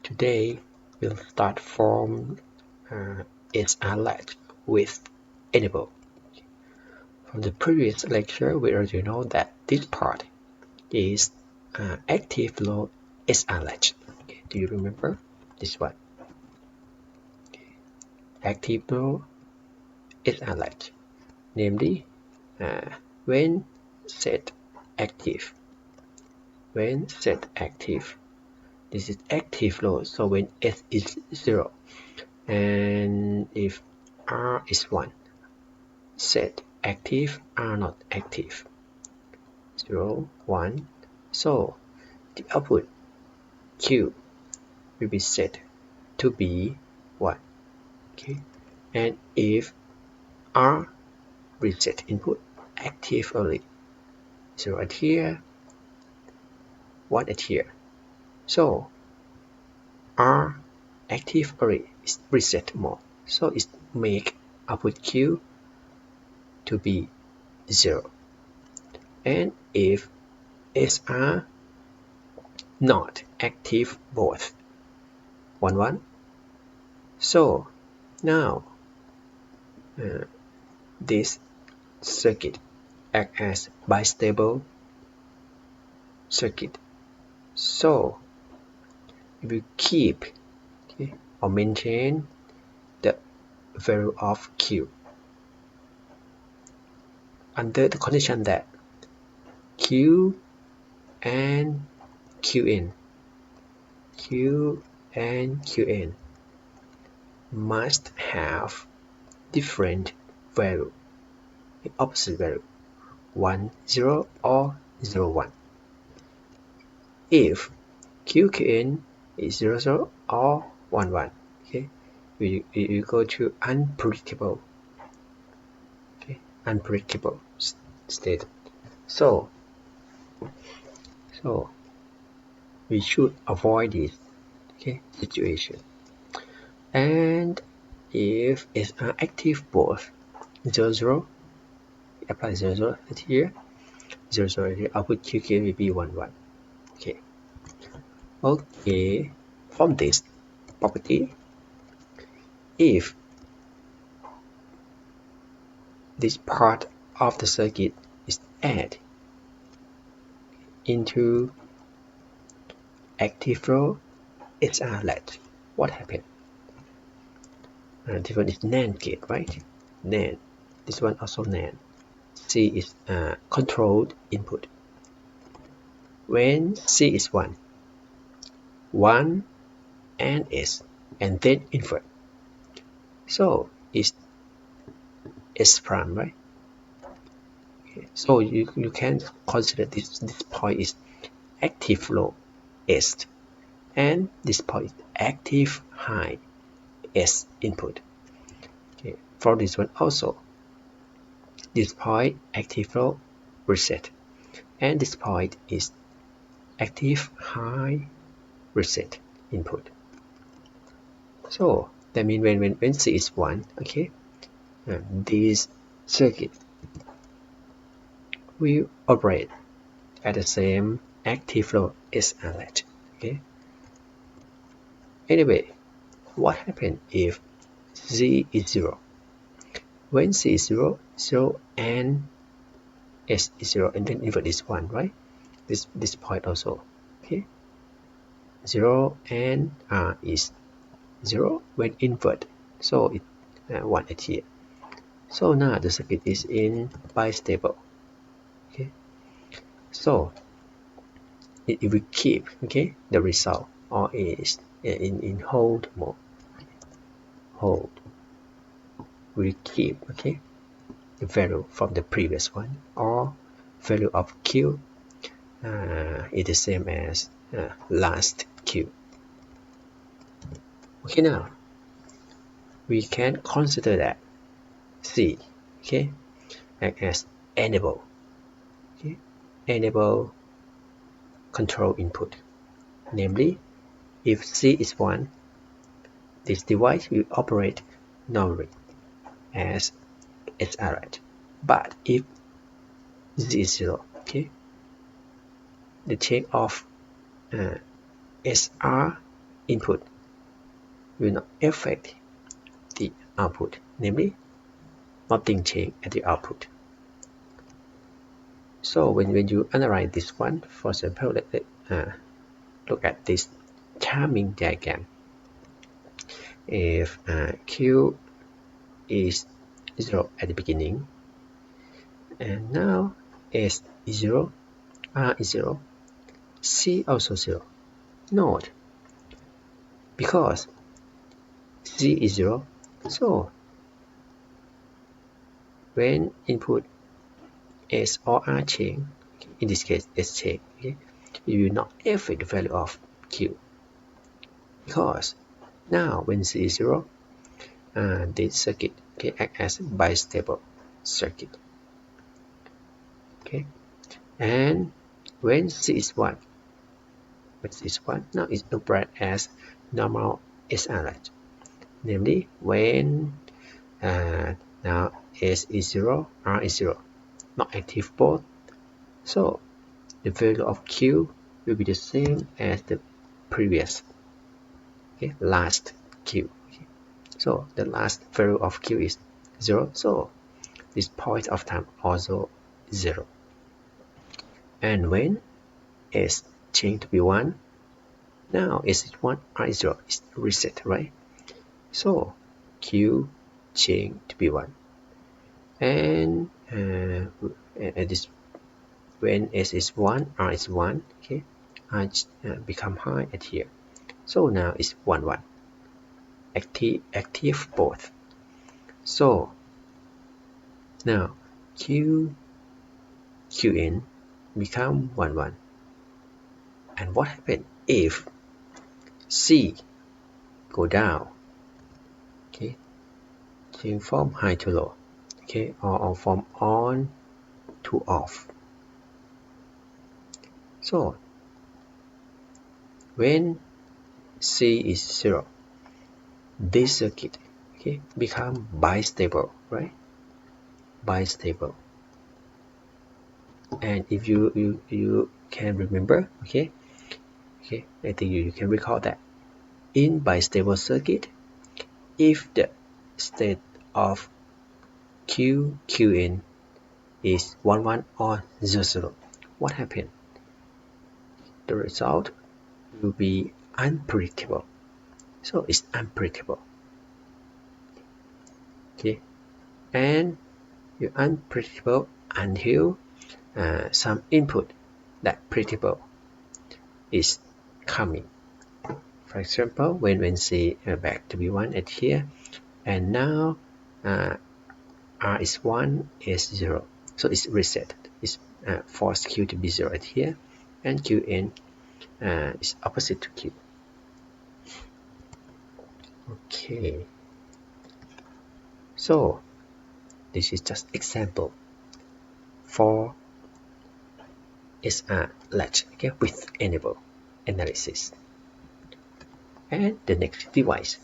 Today we'll start from SR Latch with enable. From the previous lecture, we already know that this part is active low SR Latch. Okay, do you remember this one? Active low SR Latch, namely when set active. When set active, this is active low. So when S is 0, and if R is 1, set active, R not active. 0, 1. So the output Q will be set to be 1. Okay, and if R reset input active only, 0 at here, 1 at here. So R active array is reset mode, so it make output Q to be 0. And if SR not active both 1 1, so now this circuit act as bistable circuit. So if you keep or maintain the value of Q under the condition that Q and Qn must have different value, opposite value, 1 0 or 0 1. If Qn is 0 0 or 1 1, okay, we go to unpredictable, okay, unpredictable state. So we should avoid this, okay, situation. And if SR active both 0 0, apply 0 0 at here, 0 0 at here, output QK will be 1 1. Okay, from this property, if this part of the circuit is added into active low SR latch, what happened? This one is NAND gate, right? NAND. This one also NAND. C is controlled input. When C is 1, 1 and S, and then invert. So it's S prime, right? Okay. So you can consider this point is active low S, and this point is active high S input. Okay. For this one also, this point active low reset, and this point is active high reset input. So that means when C is 1, okay, this circuit will operate at the same active low SR latch. Okay. Anyway, what happens if Z is 0? When C is 0, 0 and S is 0, and then invert is 1, right? This point also. Okay. 0 and R is 0 when invert, so it 1 at here. So now the circuit is in bistable. Okay. So if we keep, okay, the result, or is in hold mode, hold, we keep, okay, the value from the previous one, or value of Q is the same as last Q. Okay, now we can consider that C, okay, act as enable, okay, enable control input. Namely, if C is 1, this device will operate normally as SR latch. But if Z is 0, okay, the check of SR input will not affect the output, namely nothing change at the output. So when you analyze this one, for example, let's look at this timing diagram. If Q is 0 at the beginning, and now S is 0, R is 0, C also 0. Note, because C is 0, so when input S or R change, in this case S change, okay, it will not affect the value of Q, because now when C is 0, this circuit can act as bistable circuit. Okay, and when C is 1, now it operates as normal SR latch. Namely, when now S is 0, R is 0, not active both, so the value of Q will be the same as the previous, okay, last Q. Okay. So the last value of Q is 0, so this point of time also 0. And when S change to be 1, now S is 1, R is 0, is reset, right? So Q change to be 1. And at this, when S is 1, R is 1, okay, R become high at here. So now it's 1, 1. Active both. So now QN become 1, 1. And what happened if C go down? Okay, change from high to low, okay, or from on to off. So when C is 0, this circuit, okay, become bistable, right? Bistable. And if you can remember, okay, I think you can recall that in bistable circuit, if the state of QN is 1, 1 or 0, 0, what happened? The result will be unpredictable. So it's unpredictable. Okay, and you're unpredictable until some input that predictable is coming. For example, when C back to be 1 at here, and now R is 1, S 0, so it's reset. It's force Q to be 0 at here, and QN is opposite to Q. Okay, so this is just example for SR latch, okay, with enable analysis. And the next device,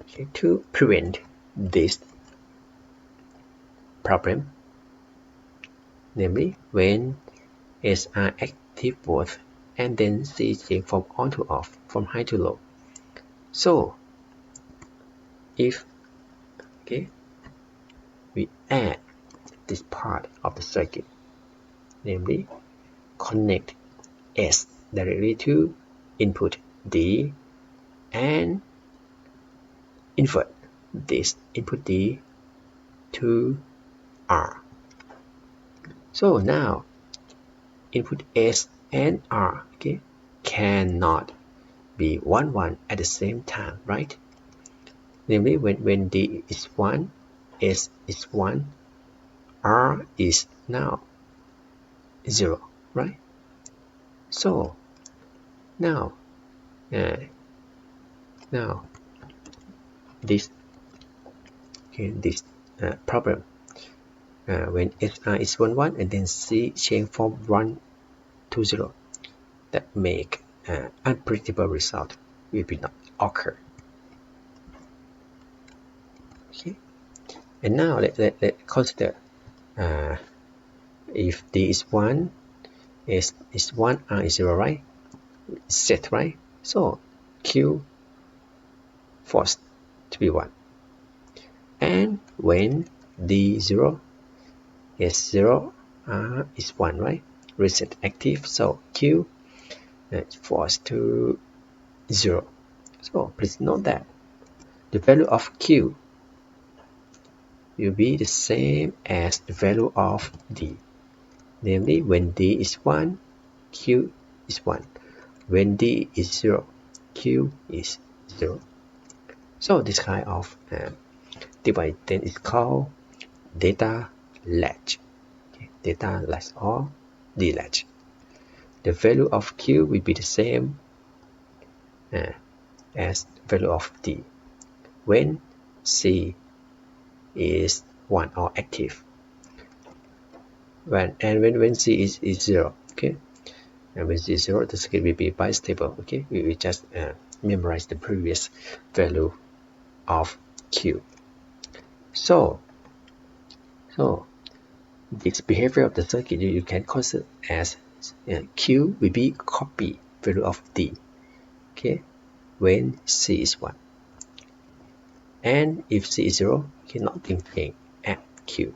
okay, to prevent this problem, namely when SR active both and then C change from on to off, from high to low. So if, okay, we add this part of the circuit, namely connect S directly to input D and invert this input D to R. So now input S and R, okay, cannot be 1, 1 at the same time, right? Namely when D is 1, S is 1, R is now 0, right? So now this, okay, this problem, when SR is 1, 1 and then C change from 1 to 0, that make unpredictable result will be not occur. Okay, and now let's consider if D is 1, S is 1, R is 0, right? Set, right? So Q forced to be 1. And when D0 is 0, R is 1, right? Reset active, so Q is forced to 0. So please note that the value of Q will be the same as the value of D. Namely, when D is 1, Q is 1. When D is 0, Q is 0. So this kind of device then is called data latch. Okay, data latch or D-latch. The value of Q will be the same as the value of D when C is 1 or active. When C is 0, okay? And when C is 0, the circuit will be bistable, okay? We will just memorize the previous value of Q. So this behavior of the circuit you can consider as Q will be copy value of D, okay, when C is 1. And if C is 0, cannot think at Q.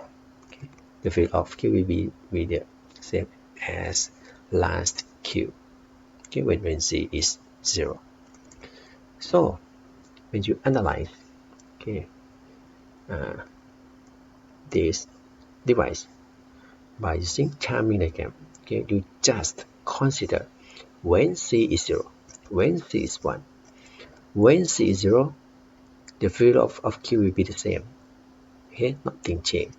Okay? The value of Q will be the same as last Q, okay, when C is 0. So when you analyze, okay, this device by using timing diagram, okay, you just consider when C is 0, when C is 1. When C is 0, the value of Q will be the same, okay, nothing changed.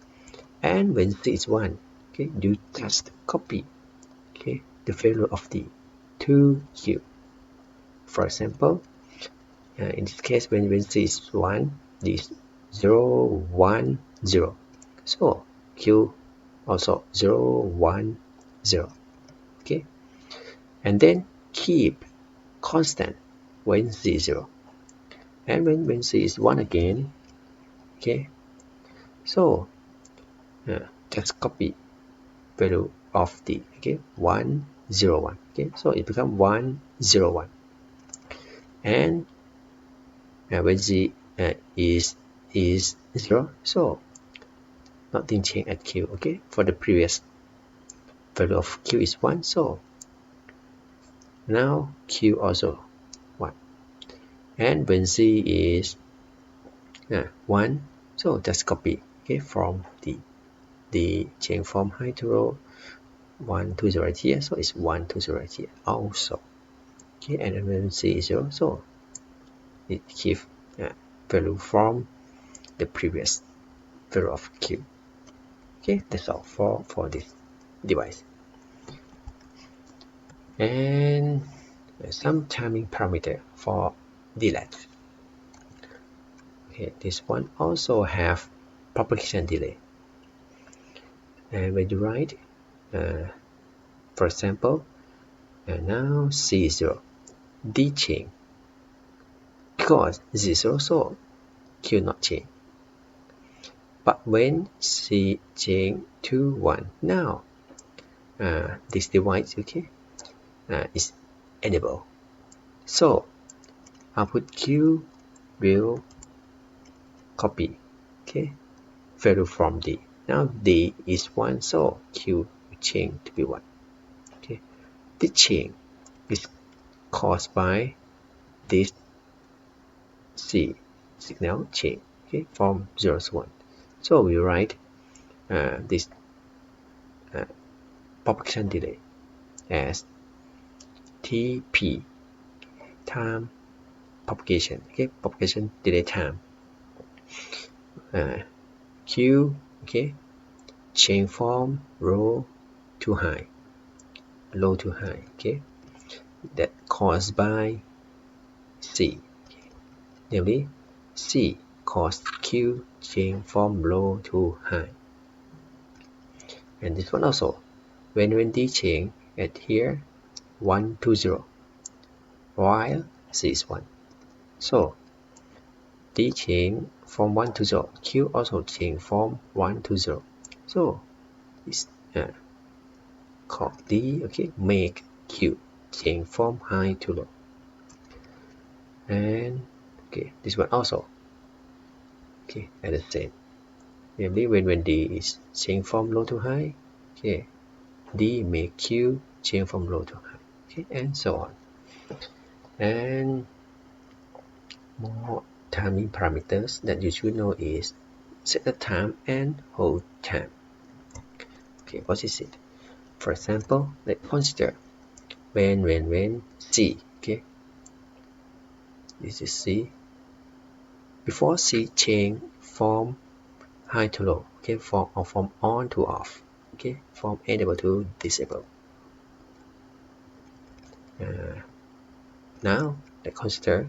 And when C is 1, okay, you just copy, okay, the value of D to Q. For example, in this case, when C is 1, this 0, 1, 0. So Q also 0, 1, 0. Okay, and then keep constant when C is 0. And when C is 1 again, okay, so just copy value of D, okay, 1, 0, 1. Okay, so it becomes 1, 0, 1. And when Z is 0, so nothing changed at Q, okay, for the previous value of Q is 1, so now Q also 1. And when Z is 1, so just copy, okay, from the change from high to low, 1 to 0 right here, so it's 1 to 0 right here also. Okay, and when Z is 0, so it gives value from the previous value of Q. Okay, that's all for this device. And some timing parameter for D-latch. Okay, this one also have propagation delay. And when you write, for example, now C is 0, D change, because Z is 0, so Q not change. But when C change to 1, now this device, okay, is enabled. So output Q will copy, okay, value from D. Now D is 1, so Q will change to be 1. Okay, this change is caused by this C signal change, okay, from 0 to 1. So we write this propagation delay as TP, time propagation, okay, propagation delay time. Q, okay, change from low to high, okay, that caused by C, namely C cause Q change from low to high. And this one also, when D change at here 1 to 0, while C is 1, so D change from 1 to 0, Q also change from 1 to 0. So it's called D, okay, make Q change from high to low. and okay, this one also okay at the same. Namely, when D is change from low to high, okay, D make Q change from low to high, okay, and so on. And more timing parameters that you should know is setup time and hold time. Okay, what is it? For example, let's consider when C, okay, this is C. Before C change from high to low, okay, from on to off, okay, from enable to disable. Now let's consider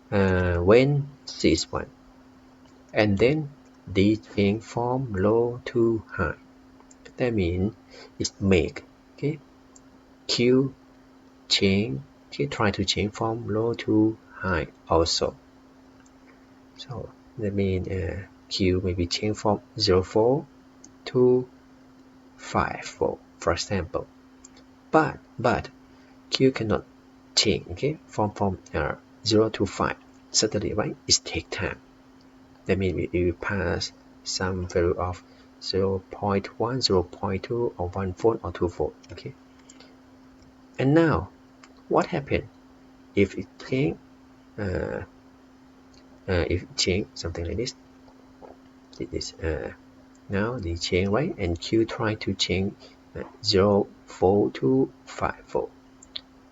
when C is 1 and then D change from low to high. That means it make okay Q change, okay, try to change from low to high also. So that means Q may be changed from 0 volt to 5 volt, for example. But Q cannot change, okay, from 0 to 5 suddenly, right? It takes time. That means we pass some value of 0.1, 0.2, or 1 volt or 2 volt, okay. And now, what happened if it change? If it change something like this, now the change, right? And Q try to change 0 volt to 5 volt,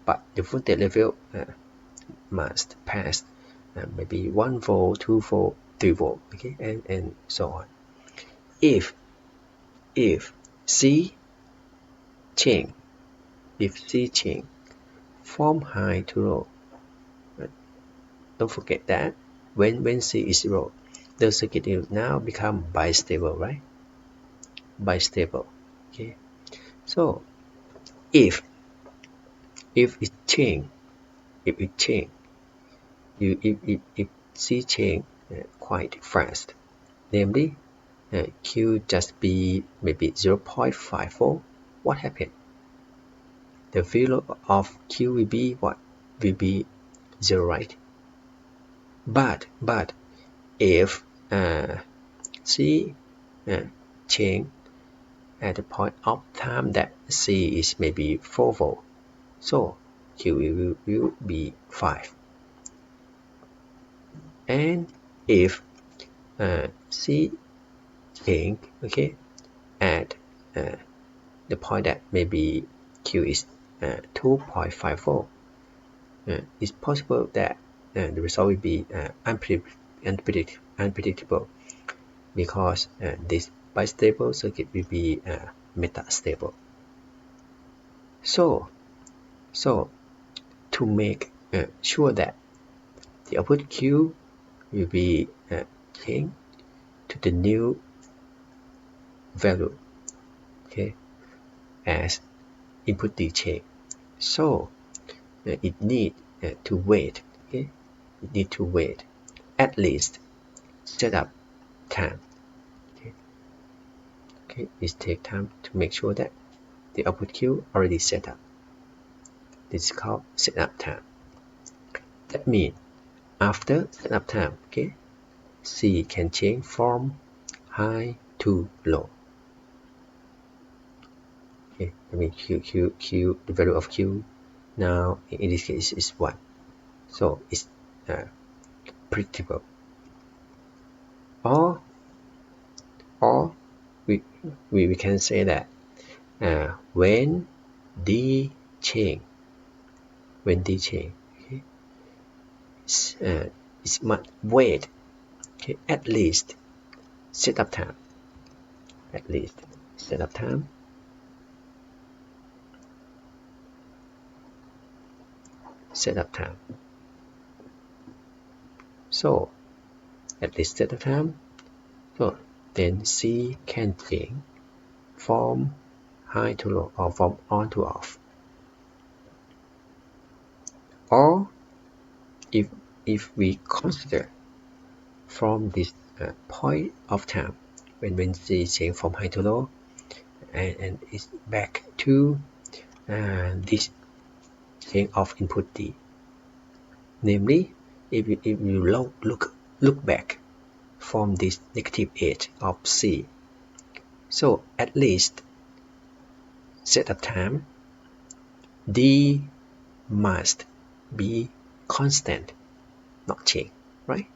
but the voltage level must pass maybe 1 volt, 2 volt, 3 volt, okay, and so on. If C change, from high to low, don't forget that when C is 0, the circuit will now become bistable, right? Bistable, okay. So if it change, if C change quite fast, namely Q just be maybe 0.5 volt, what happened? The value of Q will be what? Will be 0, right? But if C change at the point of time that C is maybe 4 volt, so Q will be 5. And if C change, okay, at the point that maybe Q is 2.5 volt, it's possible that the result will be unpredictable because this bistable circuit will be metastable. So to make sure that the output Q will be changed to the new value, okay, as input D change. So it need to wait, okay, it need to wait at least setup time, okay, it take time to make sure that the output Q already set up. This is called setup time. That means after setup time, okay, C can change from high to low. Okay, I mean Q, the value of Q now in this case is 1. So it's predictable. Or we can say that when D change, okay, it must wait, okay, at least setup time, setup time. So at least setup time. So then C can change from high to low or from on to off. Or if we consider from this point of time when C change from high to low and it's back to this change of input D, namely if you look back from this negative edge of C, so at least setup time D must be constant, not change, right?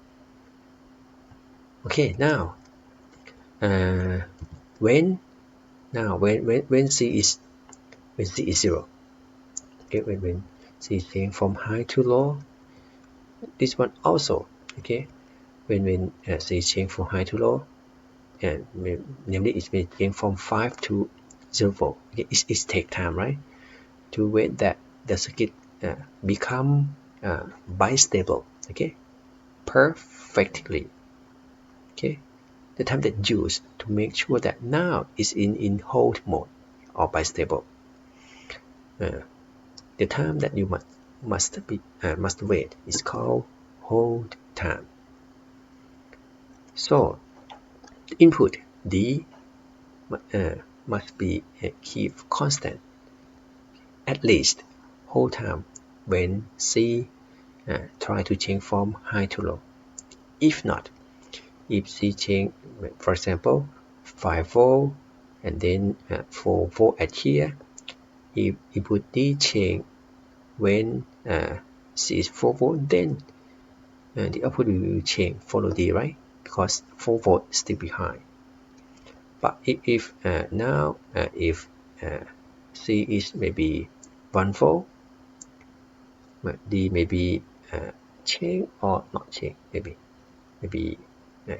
Okay, now when C is zero, okay, when C is change from high to low, this one also, okay, when C is change from high to low, and namely it's been change from 5 to 0 volt. Okay, it take time, right, to wait that the circuit become bistable, okay, perfectly. Okay, the time that used to make sure that now is in hold mode or bistable. The time that you must wait is called hold time. So the input D must be keep constant, at least hold time when C try to change from high to low. If not, if C change, for example, 5 volt and then 4 volt at here, if input D change when C is 4 volt, then the output will change follow D, right? Because 4 volt is still behind. But if now if C is maybe 1 volt, D maybe change or not change, maybe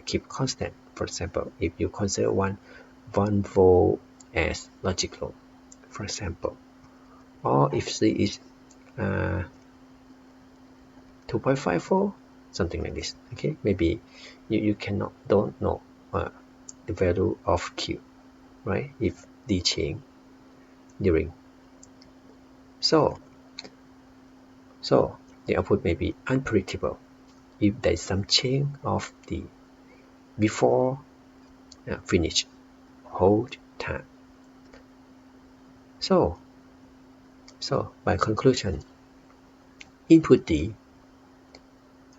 keep constant. For example, if you consider 1 volt as logical, for example, or if C is 2.5 volt, something like this. Okay, maybe you don't know the value of Q, right? If D change during, so the output may be unpredictable if there is some change of D before finish hold time. So by conclusion, input D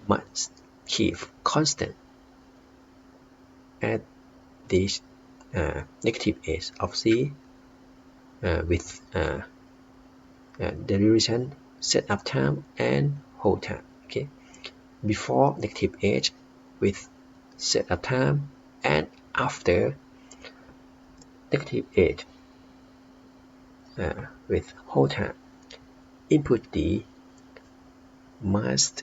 must keep constant at this negative edge of C with duration, setup time, and hold time. Okay, before negative edge with setup time, and after negative edge with hold time. Input D must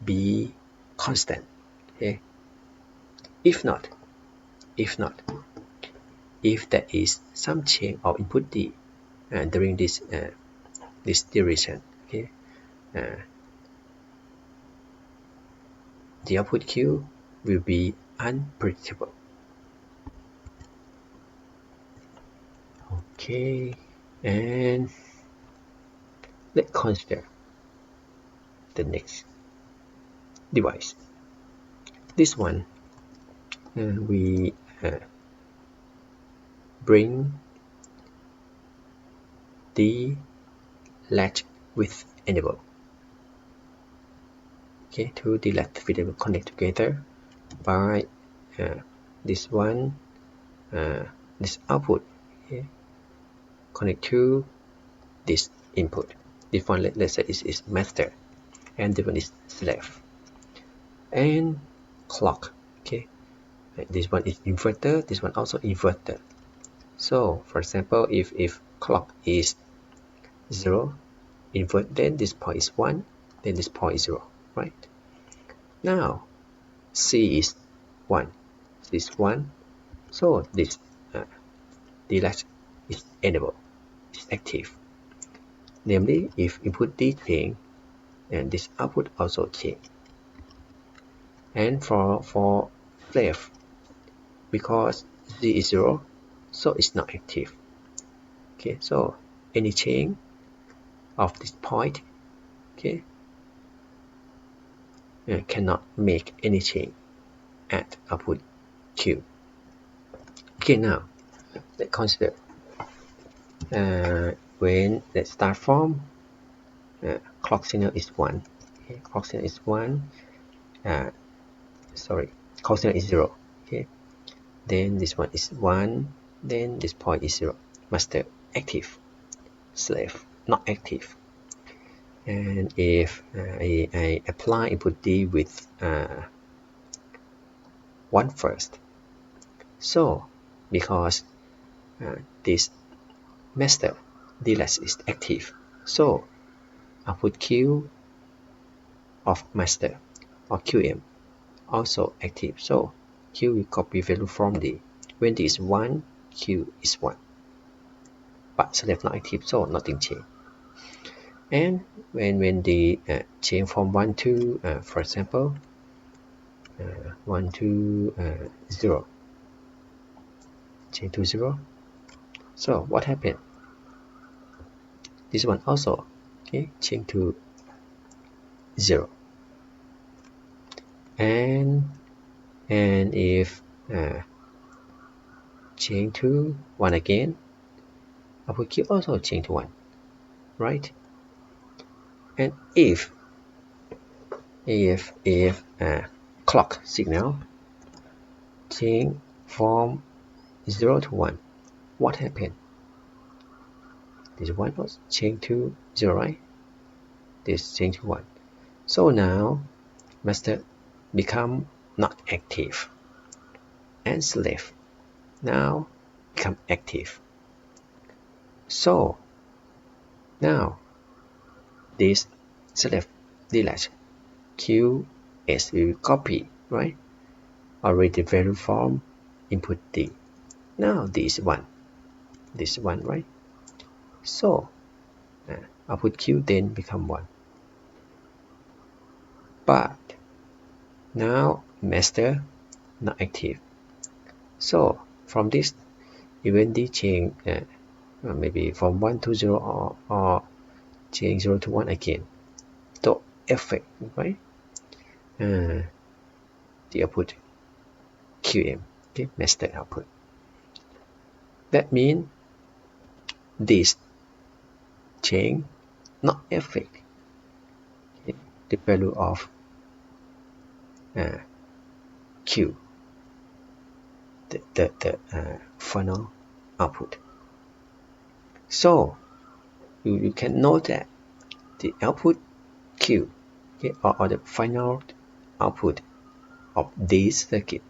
be constant. Okay, if not, if there is some change of input D during this duration, okay, the output Q will be unpredictable. Okay, and let's consider the next device. This one we bring the latch with enable. Okay, to the latch with enable connect together by this one, this output, okay, connect to this input. This one, let's say is master, and this one is slave, and clock. Okay, this one is inverter, this one also inverter. So for example, if clock is 0, invert, then this point is 1, then this point is 0, right? Now C is 1, this 1, so this the latch is enable, is active. Namely, if input D change, and this output also change. And for slave, because Z is 0, so it's not active. Okay, so any change of this point, okay, cannot make any change at output Q. Okay, now let's consider when let's start from clock signal is 1, Okay, clock signal is 1. Clock signal is 0. Okay, then this one is 1. Then this point is 0. Master active, slave not active. And if I apply input D with 1 first, so because this master DLS is active, so output Q of master or QM also active, so Q will copy value from D. When D is 1, Q is 1, but select not active, so nothing change. And when the change from 1 to for example 1 to 0, change to 0, so what happened? This one also, okay, change to 0. And if change to 1 again, output Q also change to 1, right? And if clock signal change from 0 to 1, what happened? This one was change to 0, right? This change to 1. So now master become not active, and slave now become active. So now this slave DLATCH QS will copy, right? Already value from input D. Now this one, right? So output Q then become 1. But now master not active. So from this, even D change maybe from 1 to 0 or change 0 to 1 again, to effect, right? The output QM, okay, master output. That means this change not affect the value of Q, the final output. So you can note that the output Q, okay, or the final output of this circuit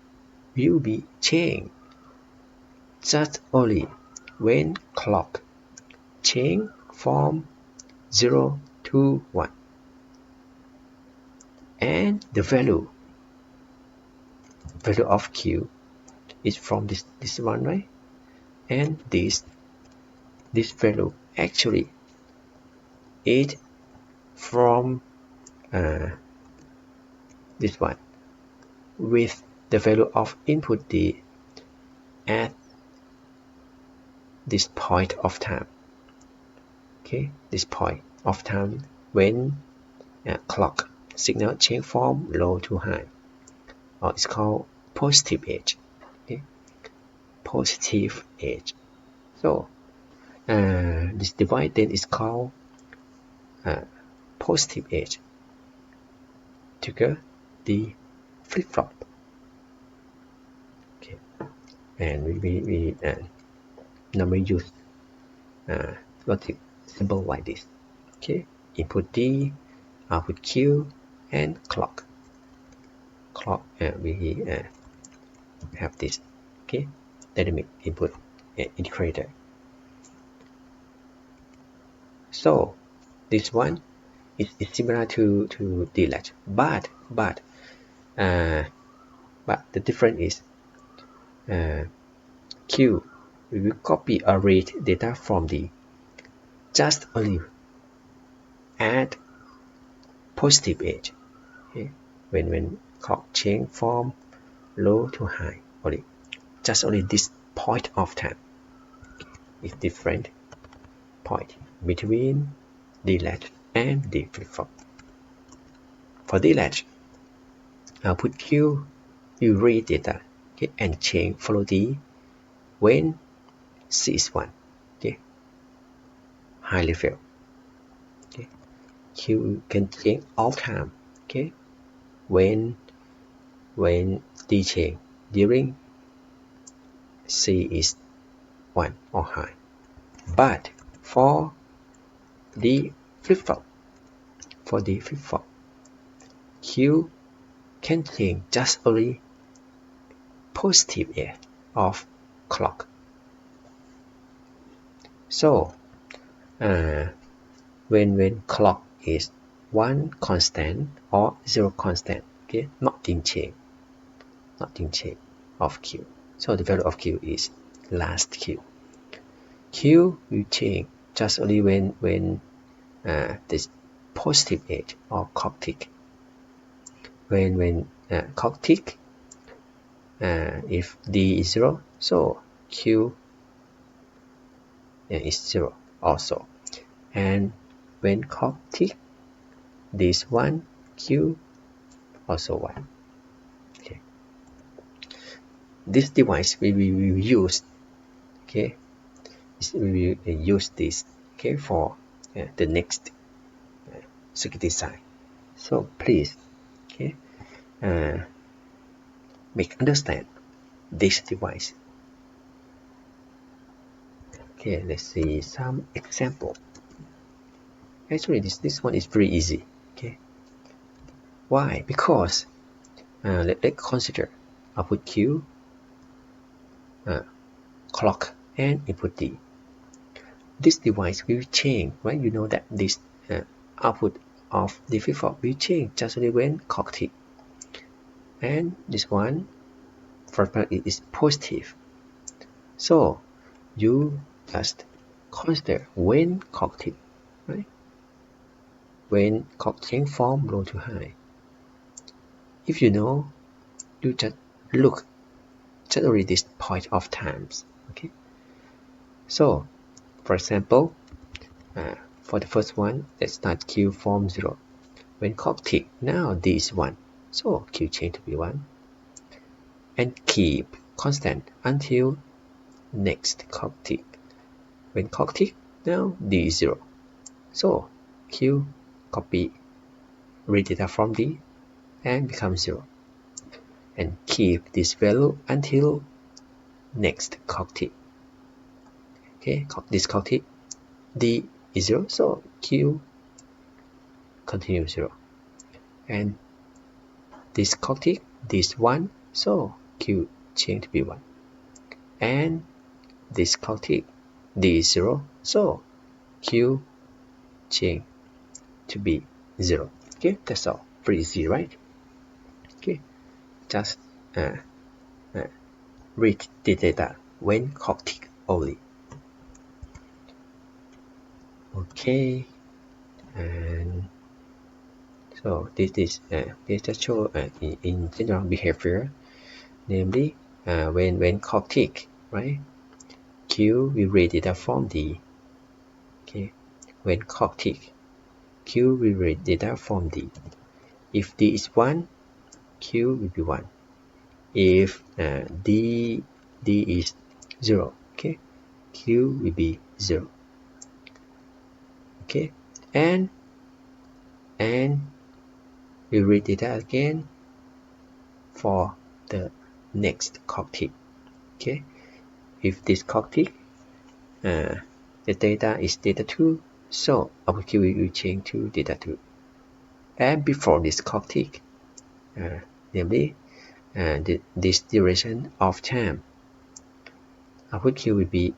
will be changed just only when clock change from 0 to 1, and the value of Q is from this one, right? And this value actually is from this one with the value of input D at this point of time. Okay, this point of time when clock signal change from low to high, or it's called positive edge. Okay, positive edge. So this device then is called positive edge trigger the flip-flop. Okay, and we normally use logic symbol like this. Okay, input D, output Q, and clock. We have this, okay, dynamic input indicator. So this one is similar to DLATCH, but the difference is Q will copy or read data from D just only at positive edge. Okay? When clock change from low to high, only this point of time. Is different point between DLATCH and the flip-flop. For DLATCH, output Q will read data, okay, and change follow D when C is 1, okay, high level. Okay. Q can change all time. Okay, when D change during C is 1 or high. But for the flip-flop, Q can change just only positive edge of clock. So when clock is 1 constant or 0 constant, okay, nothing change of Q. So the value of Q is last Q. Q will change just only when this positive edge or clock tick. When clock tick, if D is 0, so Q is 0 also. And when clock tick, this 1, Q also 1. Okay. This device we will use. Okay, we will use this. Okay, for the next circuit design. So please, okay, make understand this device. Okay, let's see some example. Actually, this one is pretty easy. Okay, why? Because let's consider output Q, clock, and input D. This device will change, right? You know that this output of the flip-flop will change just only when clock tick. And this one, for example, it is positive. So you just consider when clock tick, right? When clock change from low to high. If you know, you just look just only this point of times. Okay. So, for example, for the first one, let's start Q from 0. When clock tick, now D is 1. So Q change to be 1. And keep constant until next clock tick. When clock tick, now D is 0. So Q copy read data from D and become 0. And keep this value until next clock tick. Okay, this clock tick, D is 0, so Q continue 0. And this clock tick, this 1, so Q change to be 1. And this clock tick, D is 0, so Q change to be 0. Okay, that's all. Pretty easy, right? Okay, just read the data when clock tick only. Okay, and so this just show in general behavior, namely when clock tick, right? Q will read data from D. Okay, when clock tick, Q will read data from D. If D is 1, Q will be 1. If D is 0, okay, Q will be 0. Okay, and we read data again for the next clock tick. Okay, if this clock tick, the data is data 2, so output Q will change to data 2. And before this clock tick, namely this duration of time, output Q will be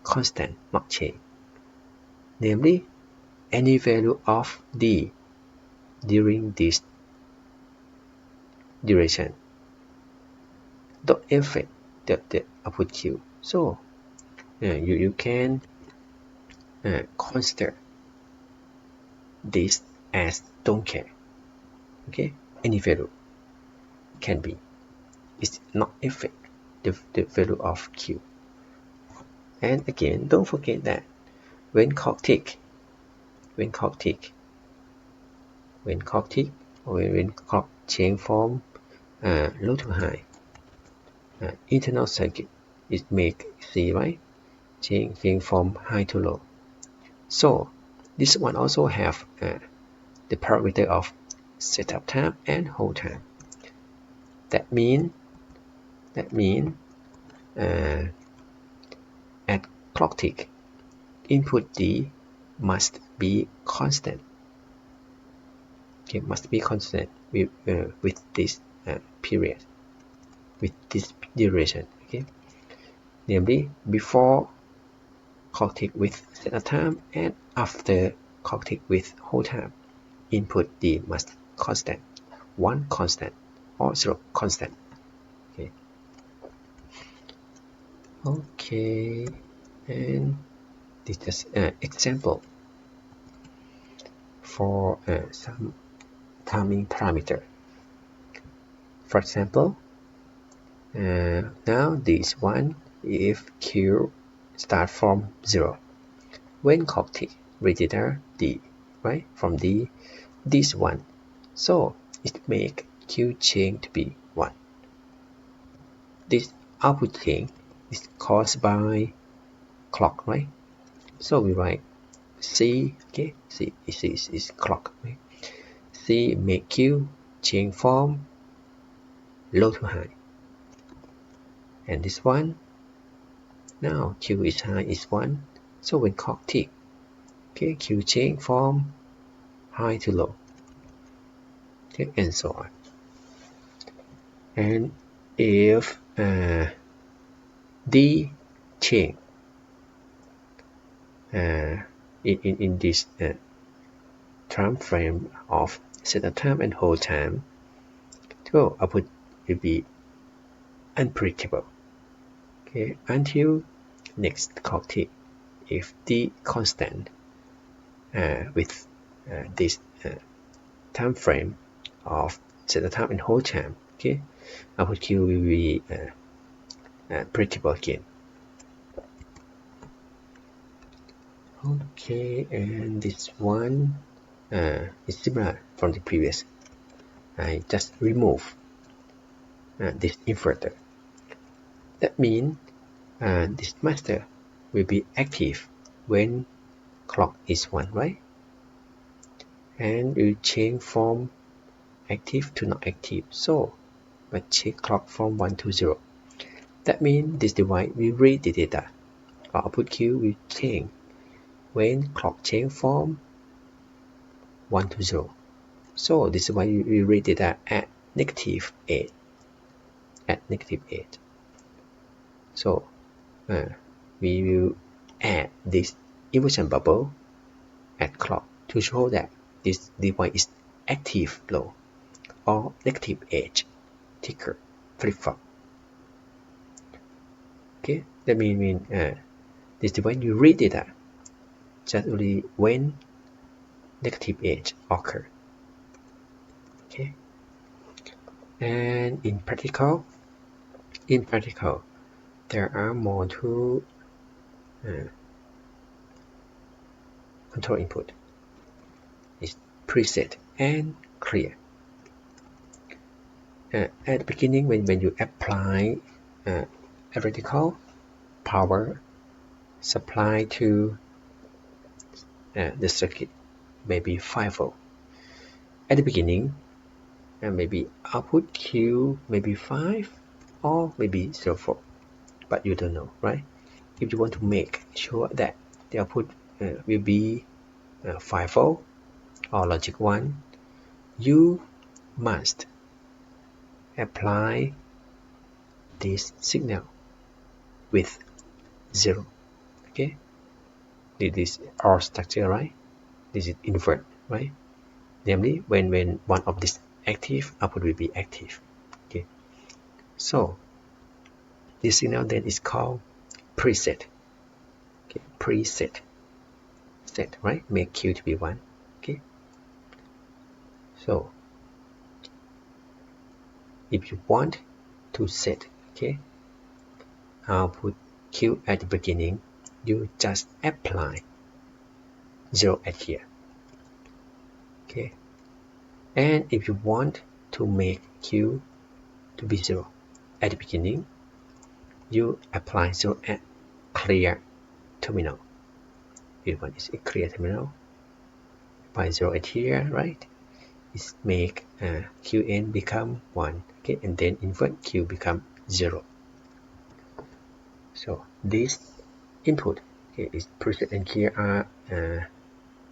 constant, not change. Namely, any value of D during this duration don't affect the output Q. So you can consider this as don't care. Okay, any value can be. It's not affect the value of Q. And again, don't forget that when clock tick, or when clock change from low to high, internal circuit is make see, right? Change from high to low. So this one also have the parameter of setup time and hold time. That mean at clock tick, input D must be constant. Okay, must be constant with this period, with this duration. Okay, namely before clock tick with setup time and after clock tick with hold time. Input D must constant, 1 constant or 0 constant. Okay, and this is an example for some timing parameter. For example, now this one, if Q start from 0, when clock tick register D, right, from D, this one, so it make Q change to be 1. This output change is caused by clock, right? So we write C, okay, C is clock, right? C make Q change from low to high. And this one, now Q is high is 1. So when clock tick, okay, Q change from high to low. Okay, and so on. And if D change in this time frame of setup time and hold time, so output will be unpredictable. Okay, until next clock tick. If D constant with this time frame of setup time and hold time, okay, output Q will be predictable again. Okay, and this one is similar from the previous. I just remove this inverter. That means this master will be active when clock is 1, right? And you change from active to not active. So we check clock from 1 to 0. That means this device will read the data. Our output Q will change when clock change from 1 to 0. So this is why we read data at negative 8. At negative 8. So we will add this inversion bubble at clock to show that this device is active low or negative edge ticker flip-flop. Okay, that means this device you read data just only when negative edge occur. Okay, and in practical, there are more two control input. It's preset and clear. At the beginning, when you apply electrical power supply to the circuit, maybe 5 volt. At the beginning, maybe output Q maybe 5 or maybe 0 volt, but you don't know, right? If you want to make sure that the output will be 5 volt or logic 1, you must apply this signal with 0. Okay, this is our structure, right? This is invert, right? Namely, when one of this active, output will be active. Okay, so this signal then is called preset. Okay, preset, set, right? Make Q to be 1. Okay, so if you want to set, okay, output Q at the beginning, you just apply 0 at here. Okay, and if you want to make Q to be 0 at the beginning, you apply 0 at clear terminal. This one is a clear terminal. by 0 at here, right? It make Qn become 1, okay, and then invert Q become 0. So this input, okay, is preset and here are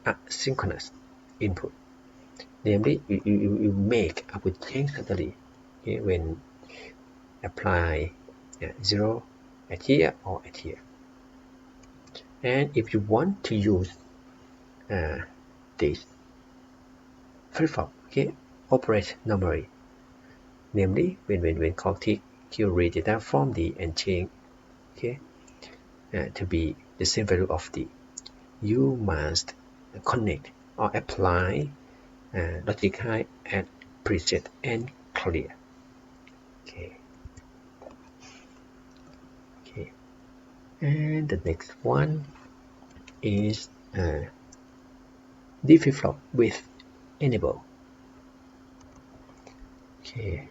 asynchronous input. Namely, you make output change suddenly, okay, when apply 0 at here or at here. And if you want to use this flip-flop, okay, operate normally. Namely, when call tick, Q read data from D and change, okay, to be the same value of D. You must connect or apply logic high at preset and clear. Okay. Okay. And the next one is D flip-flop with enable. Okay.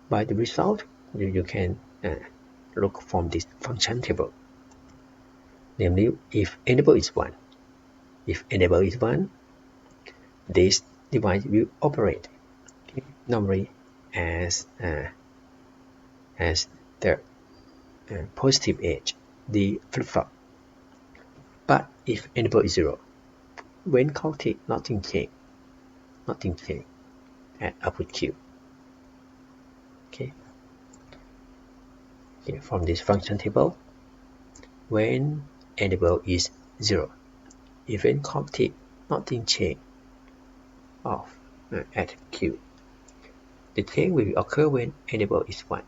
By the result, you can look from this function table. Namely, if enable is 1, this device will operate, okay, normally as the positive edge, the flip-flop. But if enable is 0, when call tick, nothing change at output Q. Okay. Okay, from this function table, when enable is 0, even call tick, nothing change off at Q. The change will occur when enable is 1.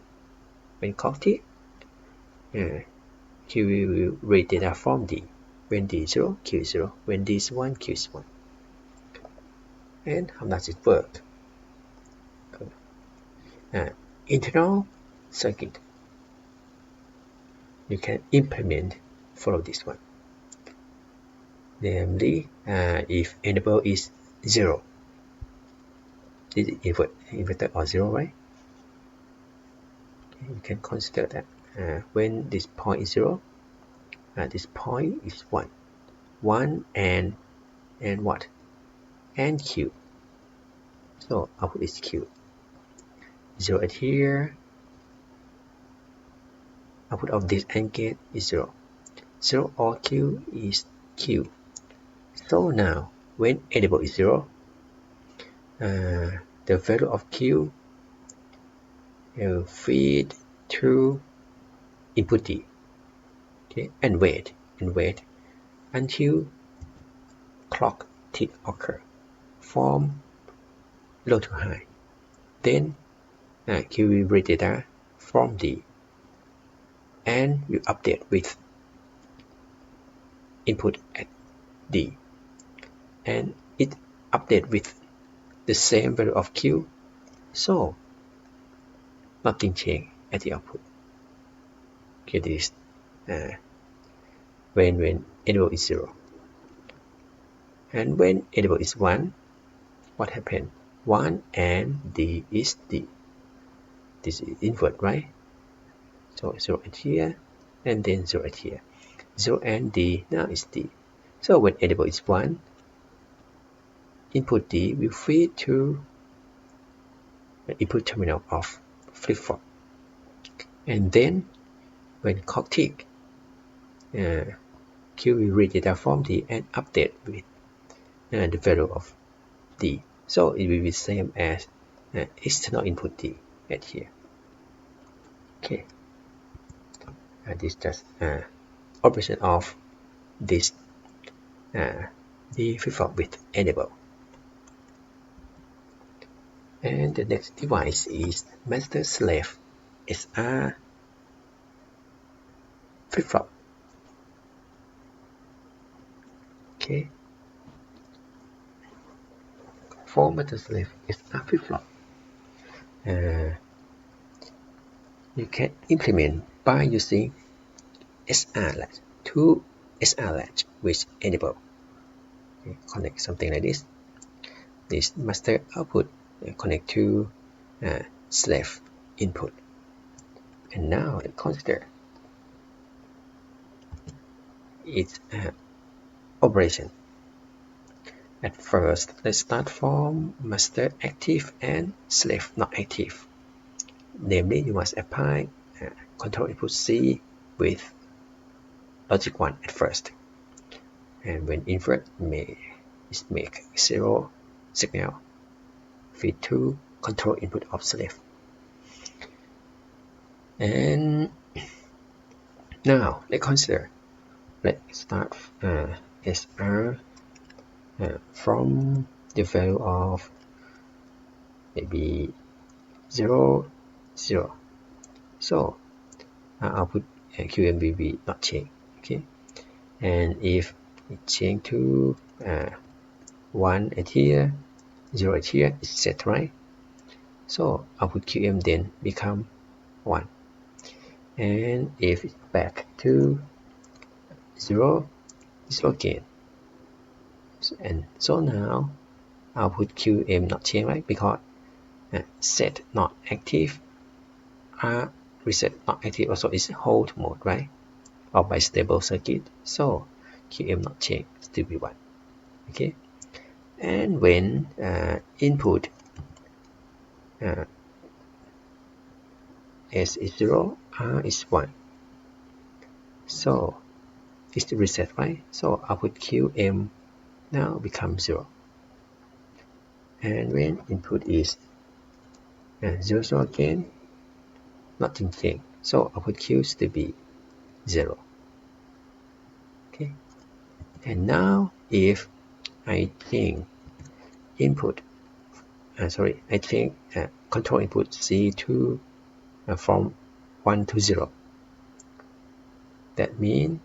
When call tick, Q will read data from D. When D is 0, Q is 0. When D is 1, Q is 1. And how does it work? Internal circuit. You can implement, follow this one. Namely, if enable is 0, this is inverter or 0, right? Okay, you can consider that when this point is 0, this point is 1. 1 and what? And Q. So output is Q. 0 at here. Output of this AND gate is 0. 0 or Q is Q. So now, when enable is 0, the value of Q will feed to input D, okay, and wait until clock tick occur from low to high. Then Q will read data from D and will update with input at D, and it update with the same value of Q, so nothing change at the output. Okay, this when enable is 0. And when enable is 1, what happened? 1 and D is D. This is invert, right? So 0 at here, and then 0 at here. 0 and D now is D. So when enable is 1, input D will feed to the input terminal of flip-flop. And then when clock tick, Q will read data from D and update with the value of D. So it will be the same as external input D at here. Okay. This just operation of this D flip-flop with enable. And the next device is master slave SR flip-flop. Okay. For master slave SR flip-flop, you can implement by using SR latch, two SR latch with enable. Okay, connect something like this. This master output connect to slave input. And now let's consider its operation. At first, let's start from master active and slave not active. Namely, you must apply control input C with logic 1 at first. And when invert, is make 0 signal feed to control input of slave. And now let's consider. Let's start SR from the value of maybe 0, 0. So output QM will be not change. Okay, and if it change to 1 at here, 0 at here, it's set, right? So output QM then become 1. And if it's back to 0, 0 again. And so now output QM not change, right? Because set not active, reset not active also is hold mode, right? Or bistable circuit. So QM not change, still be 1. Okay. And when input S is 0, R is 1. So it's the reset, right? So output QM now becomes 0. And when input is 0, 0 again, nothing changed. So output Q still be 0. Okay. And now if I change input, I change control input C to from 1 to 0. That means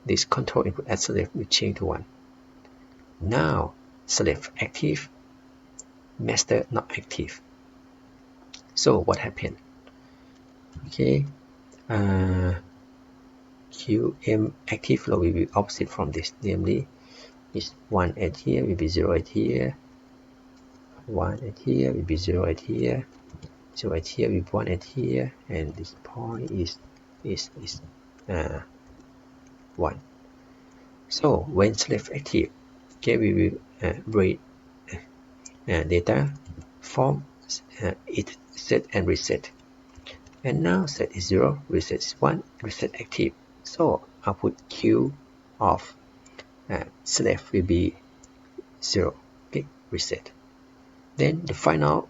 this control input at slave will change to 1. Now slave active, master not active. So what happened? Okay, QM active flow will be opposite from this, namely is 1 at here will be 0 at here, 1 at here will be 0 at here, 0 at here will be 1 at here, and this point is 1. So when slave active, okay, we will read data from it set and reset. And now set is 0, reset is 1, reset active. So output Q of slave will be 0. Okay, reset. Then the final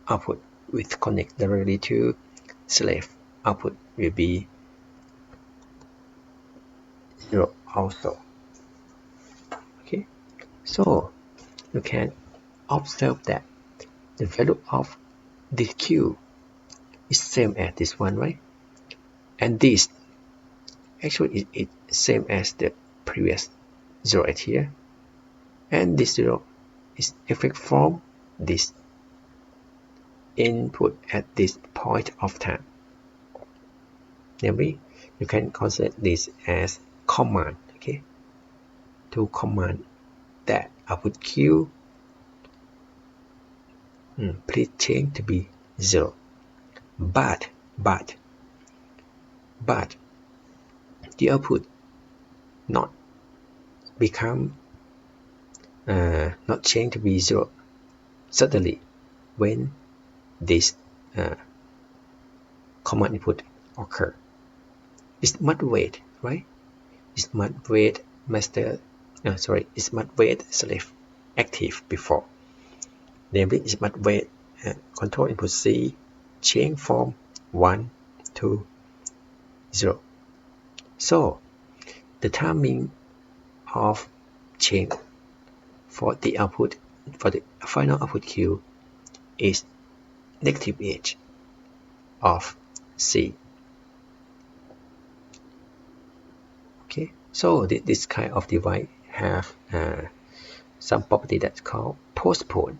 output with connect directly to slave output will be 0 also. Okay, so you can observe that the value of this Q is same as this one, right? And this actually is same as the previous 0 at here, and this 0 is effect from this input at this point of time. Namely, you can consider this as command, okay, to command that output Q please change to be 0. But the output not become not change to be 0 suddenly when this command input occur. It must wait, right? It must wait master it must wait slave active before. Namely, it must wait control input C change from 1 to 0. So the timing of change for the output, for the final output Q, is negative edge of C. Okay, so this kind of device have some property that's called postpone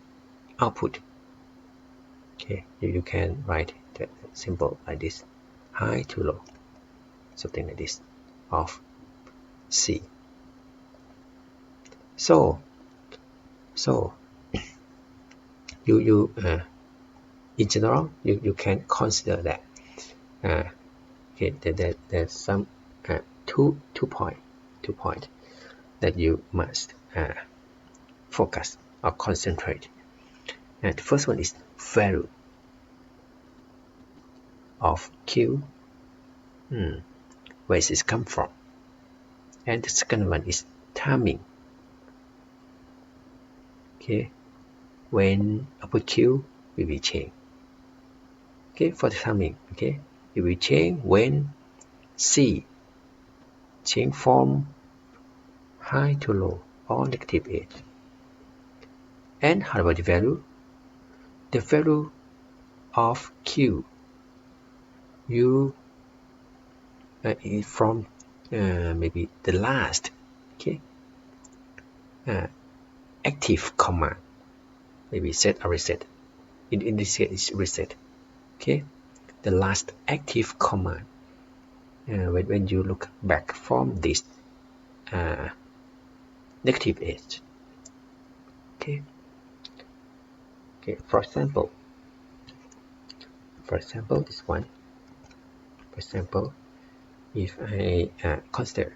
output. Okay, you can write the symbol like this, high to low, something like this, of C. So you in general you can consider that okay, there's some two point that you must focus or concentrate. And the first one is value of Q. Where does it come from? And the second one is timing. Okay, when output Q will be changed. Okay, for the timing, okay, it will change when C change from high to low or negative edge. And how about the value? The value of Q you is from maybe the last, okay, active command, maybe set or reset. In this case, it's reset. Okay, the last active command. When you look back from this negative edge. Okay. For example, this one. For example, if I consider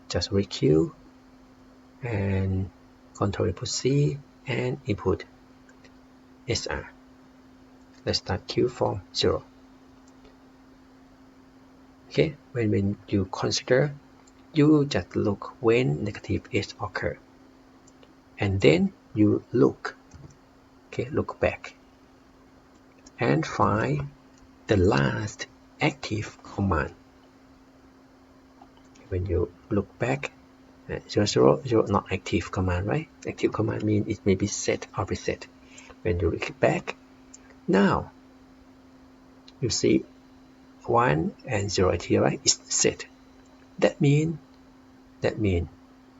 just req and control input C and input SR. Let's start Q from 0. Okay, when you consider, you just look when negative edge occur, and then you look back and find the last active command. When you look back, 0, not active command, right? Active command means it may be set or reset. When you look back, now you see 1 and 0 here, right? It's set. That mean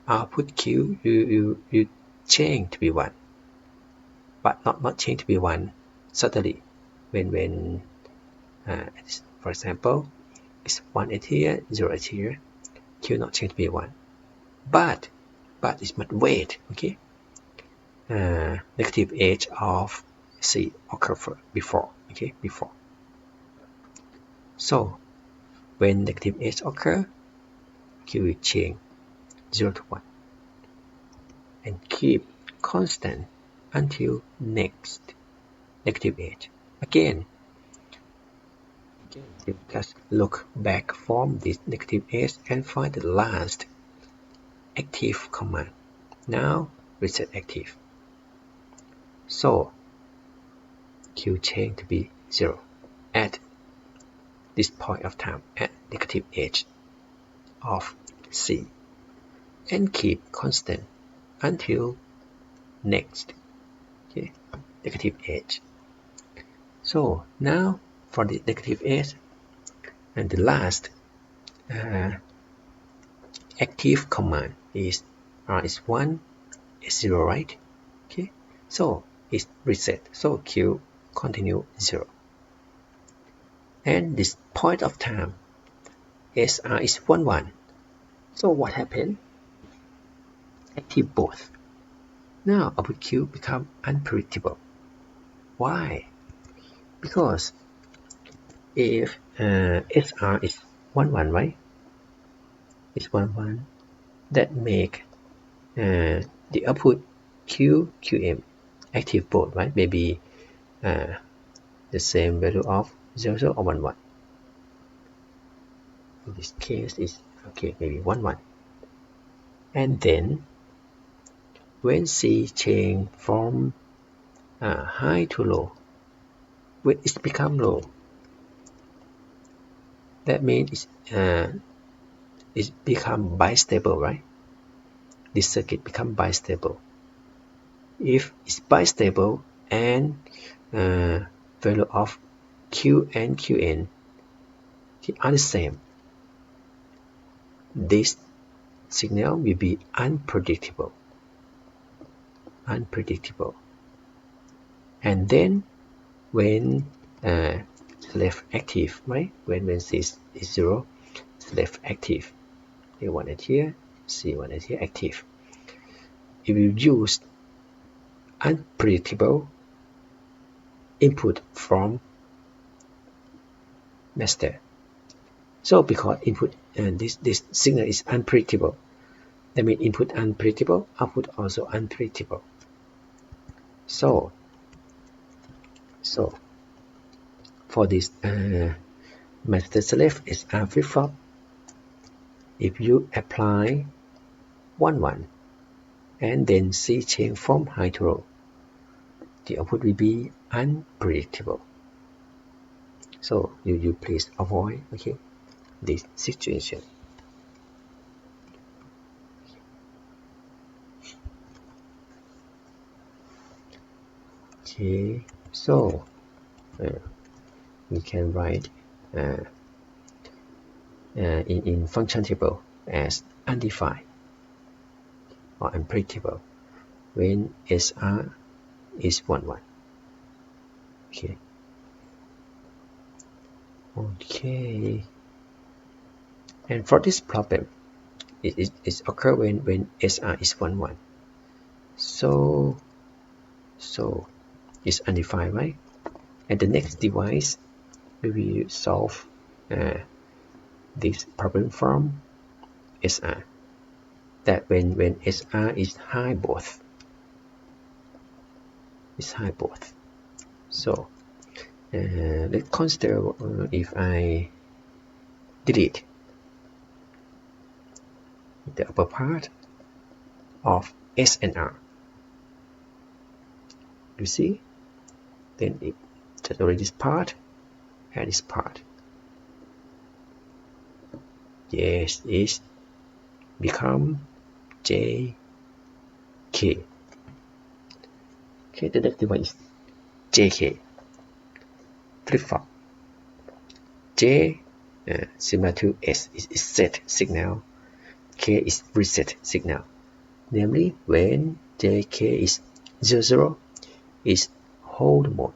output Q you change to be 1, but not change to be 1 suddenly. When for example, it's 1 at here, 0 at here, Q not change to be 1, but it must wait. Okay, negative edge of C occur before. Okay, before. So when negative edge occur, Q will change 0 to 1 and keep constant until next negative edge. Again, you just look back from this negative edge and find the last active command. Now reset active. So Q change to be 0 at this point of time at negative edge of C and keep constant until next negative edge. So now for the negative edge and the last active command is 1 is 0, right? Okay, so it's reset, so Q continue 0, and this point of time SR is 1 1. So what happened? Active both. Now output Q become unpredictable. Why? Because if SR is 1 1, right? It's 1 1. That make the output QM active both, right? Maybe the same value of 0 or 1 1. In this case is maybe 1 1. And then when C change from high to low, when it become low, that means it's become bistable, right? This circuit become bistable. If it's bistable and value of Q and Qn are the same, this signal will be unpredictable. And then when left active, right? When C is 0, it's left active. A1 at here, C1 at here, active. It will use unpredictable input from master. So because input this signal is unpredictable, That means input unpredictable, output also unpredictable. So for this master slave is a flip-flop. If you apply 1 and then C change from high to low, the output will be unpredictable. So you please avoid this situation. So we can write in function table as undefined or unpredictable when SR is 1. Okay. And for this problem, it occur when SR is 1. So it's undefined, right? And the next device we will solve this problem from SR. That when SR is high both. So let's consider if I delete the upper part of S and R. You see? Then it just already this part and this part. Yes, it become JK. Okay, the next one is JK. Flip-flop. J similar to S is set signal. K is reset signal. Namely, when JK is 00 is hold mode.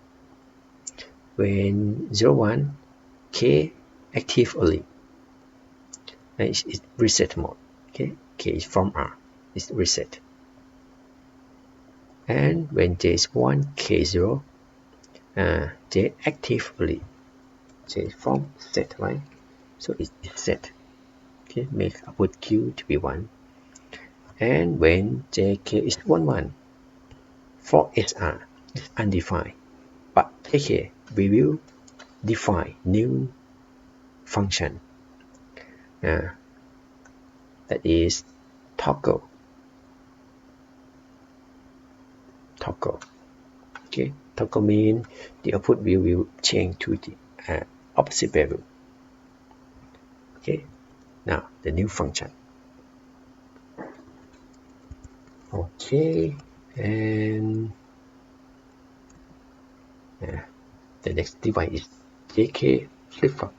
When 01, K active only. And it's reset mode. Okay, K is from R. It's reset. And when J is 1, K is 0, J active only. J is from set, right? So it's set. Okay, make output Q to be 1. And when JK is 1, for SR is undefined. But JK, we will define new function. That is toggle. Okay, toggle means the output will change to the opposite value. Okay, now the new function. Okay, and the next device is JK flip-flop.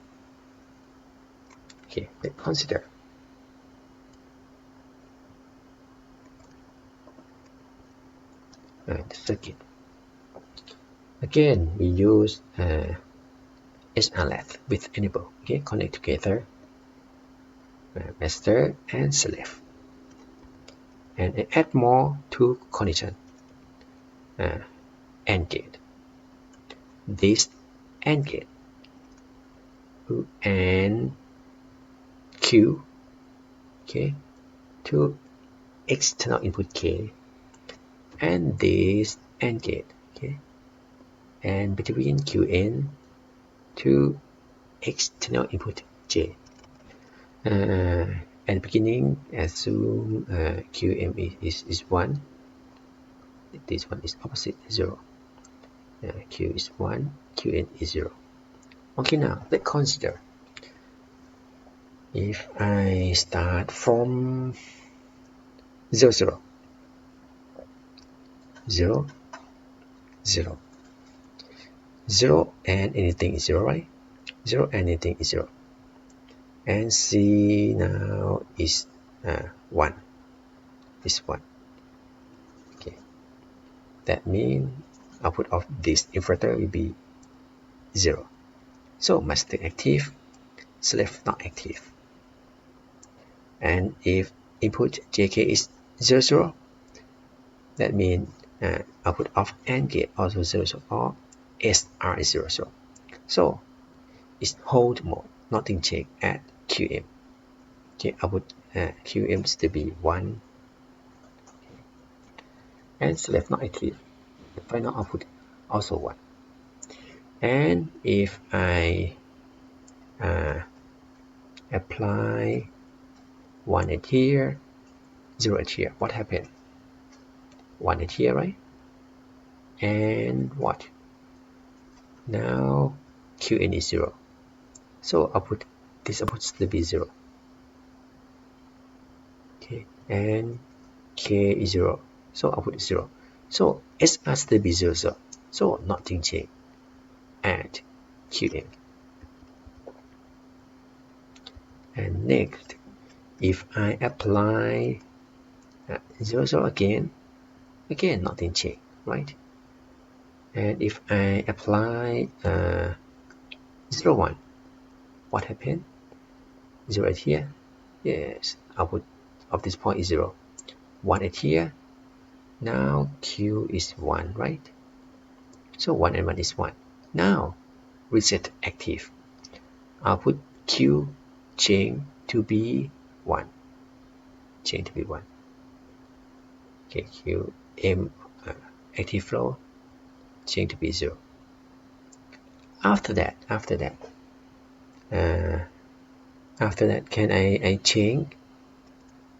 Okay, let's consider. The circuit. Again, we use SR with enable. Okay, connect together master and slave, and add more two condition. AND gate. This AND gate and Q. Okay, to external input K, and this AND gate. Okay, and between QN to external input J. At the beginning, assume QM is 1. This one is opposite 0. Q is 1, QN is 0. Okay, now let's consider. If I start from 0, 0, 0, 0, 0 and anything is 0, right? 0 and anything is 0. And C now is 1. Is 1. Okay. That means output of this inverter will be 0. So master active, slave not active. And if input JK is 0, 0, that means output of AND gate also 0, 0, or SR is 0, 0. So it's hold mode, nothing change at QM. Okay, output QM still be 1, and select not active. The final output also 1. And if I apply 1 at here, 0 at here, what happened? 1 at here, right? And what? Now Qn is 0. So this output still be 0. Okay, and K is 0. So output is 0. So SR still be 0, 0. So nothing change at Qn. And next, if I apply 0, 0 again nothing change, right? And if I apply 0, 1, what happened? 0 at here, yes, output of this point is 0. 1 at here, now Q is 1, right? So 1 and 1 is 1. Now reset active. Output Q change to be 1. Change to be 1. Okay, Q M active flow change to be 0. After that, can I change?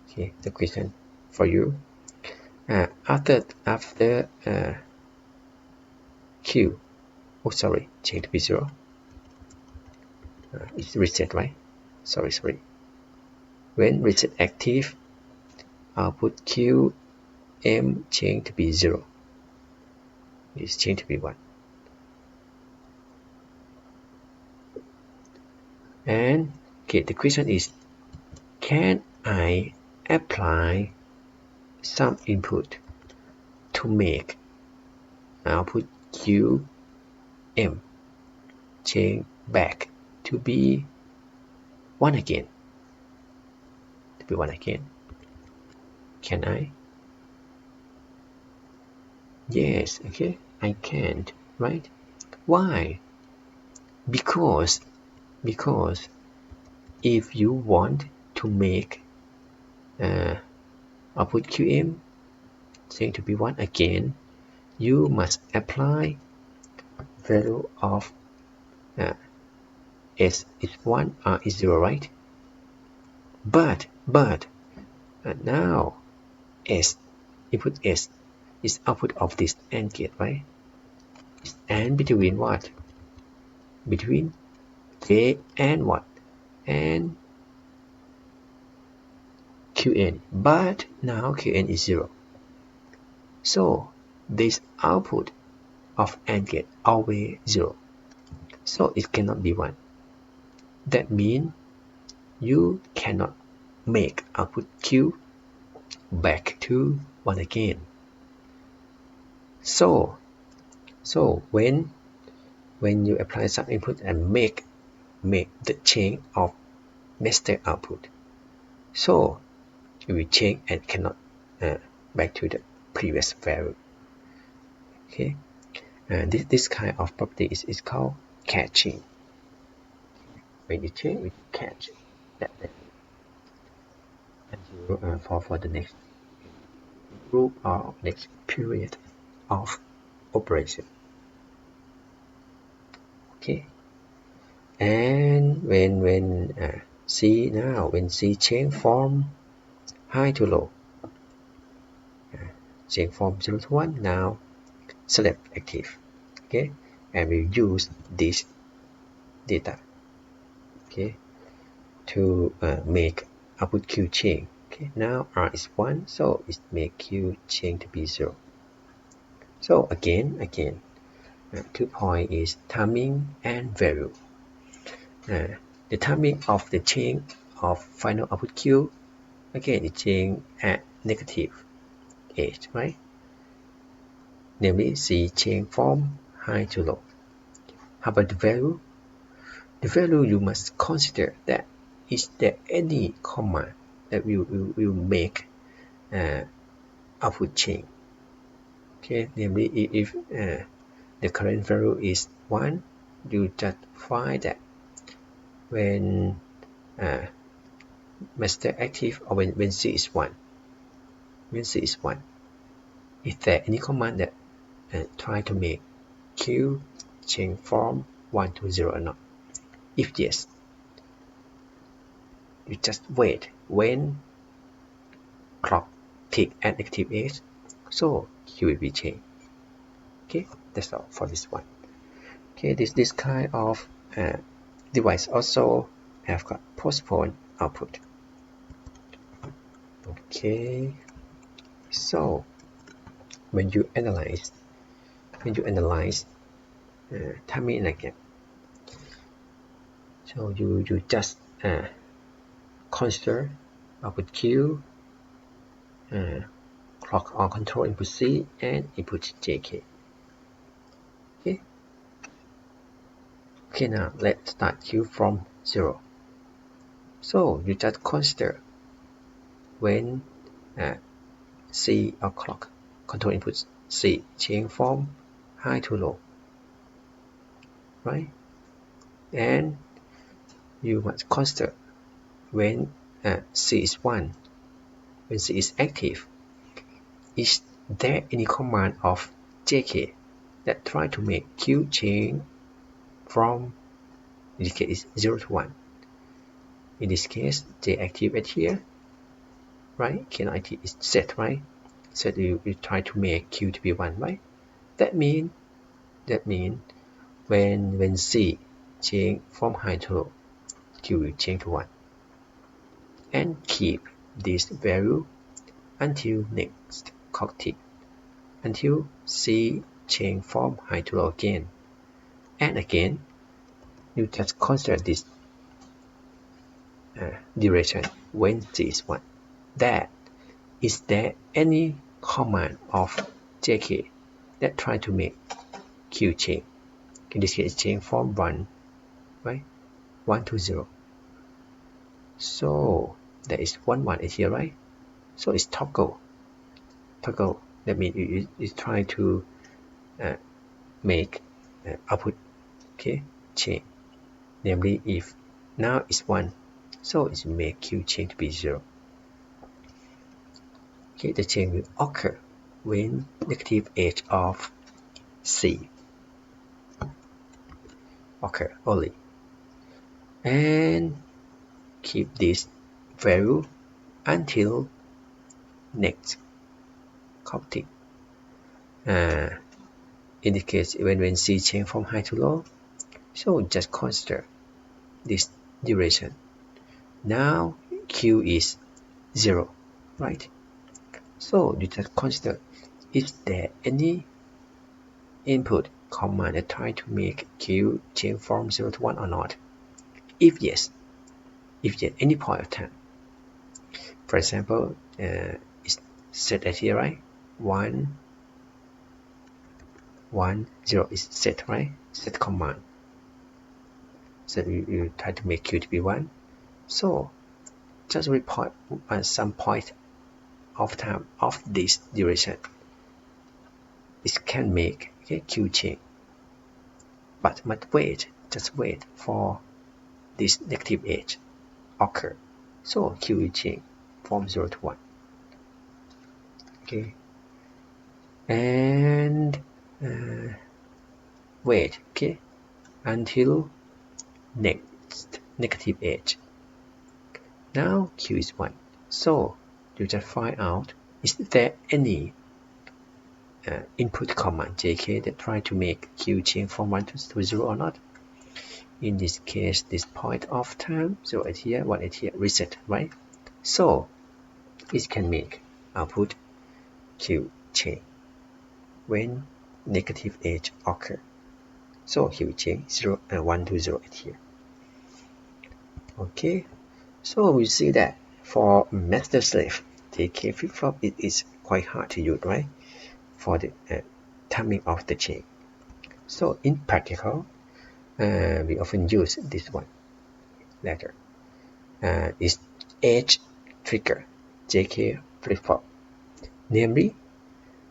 Okay, the question for you. After Q, oh sorry, change to be 0. It's reset, right? Sorry. When reset active, output Q M change to be 0. It's change to be 1. And okay, the question is, can I apply some input to make output Q M change back to be 1 again? To be 1 again. Can I? Yes, okay, I can't, right? Why? Because if you want to make output QM change to be 1 again, you must apply value of S is 1, R is 0, right? But now S, input S is output of this AND gate, right? And between what? Between K and what? And Qn. But now Qn is 0. So this output of AND gate always 0. So it cannot be 1. That means you cannot make output Q back to 1 again. So when you apply some input and make the change of nested output, so it will change and cannot back to the previous value. Okay, and this kind of property is called catching. When you change, we catch that until for the next group or next period of operation. Okay, and when C change from high to low, change from 0 to 1, now select active. Okay, and we use this data, okay, to make output Q change. Okay, now R is 1, so it make Q change to be 0. So again 2 point is timing and value. The timing of the change of final output Q, again it change at negative age, right? Namely C change from high to low. How about the value? The value you must consider that is there any command that will make output change. Okay, namely if the current value is 1, you just find that when master active or when C is 1. When C is 1. Is there any command that try to make Q change from 1 to 0 or not? If yes, you just wait when clock tick at active edge, so Q will be changed. Okay, that's all for this one. Okay, this kind of device also have got postpone output. Okay, so when you analyze timing again, so you just consider output Q, clock or control input C, and input JK. Okay, now let's start Q from 0. So you just consider when C or clock control input C change from high to low, right? And you must consider when C is 1, when C is active, is there any command of JK that try to make Q change from, in this case, 0 to 1? In this case, J active at here, right? K active is set, right? So you try to make Q to be 1, right? That mean when C change from high to low, Q will change to 1. And keep this value until next clock tick, until C change from high to low again. And again, you just consider this duration when C is 1. That is there any command of JK that try to make Q change? In this case, change from 1, right? 1 to 0. So there is 1 1 here, right? So it's toggle. That means you try to make output, okay, change. Namely, if now it's 1, so it will make Q change to be 0. Okay, the change will occur when negative edge of C occur only. And keep this value until next clock tick. Indicates when C change from high to low, so just consider this duration. Now Q is 0, right? So you just consider, is there any input command that try to make Q change from 0 to 1 or not? If yes, any point of time. For example, it's set at here, right? 1 1 0 is set, right? Set command. So you try to make Q to be 1. So just report at some point of time of this duration. It can make Q change. But must wait, just wait for this negative edge occur. So Q will change from 0 to 1. Okay. And wait, okay, until next negative edge. Now Q is 1. So you just find out, is there any input command JK that try to make Q change from 1 to 0 or not? In this case, this point of time, 0 at here, 1 at here, reset, right? So it can make output Q change when negative edge occur. So he will change 0 and 1 to 0 at here. Okay, so we see that for master slave JK flip-flop, it is quite hard to use, right? For the timing of the change. So in practical, we often use this one letter. Is edge trigger JK flip-flop. Namely,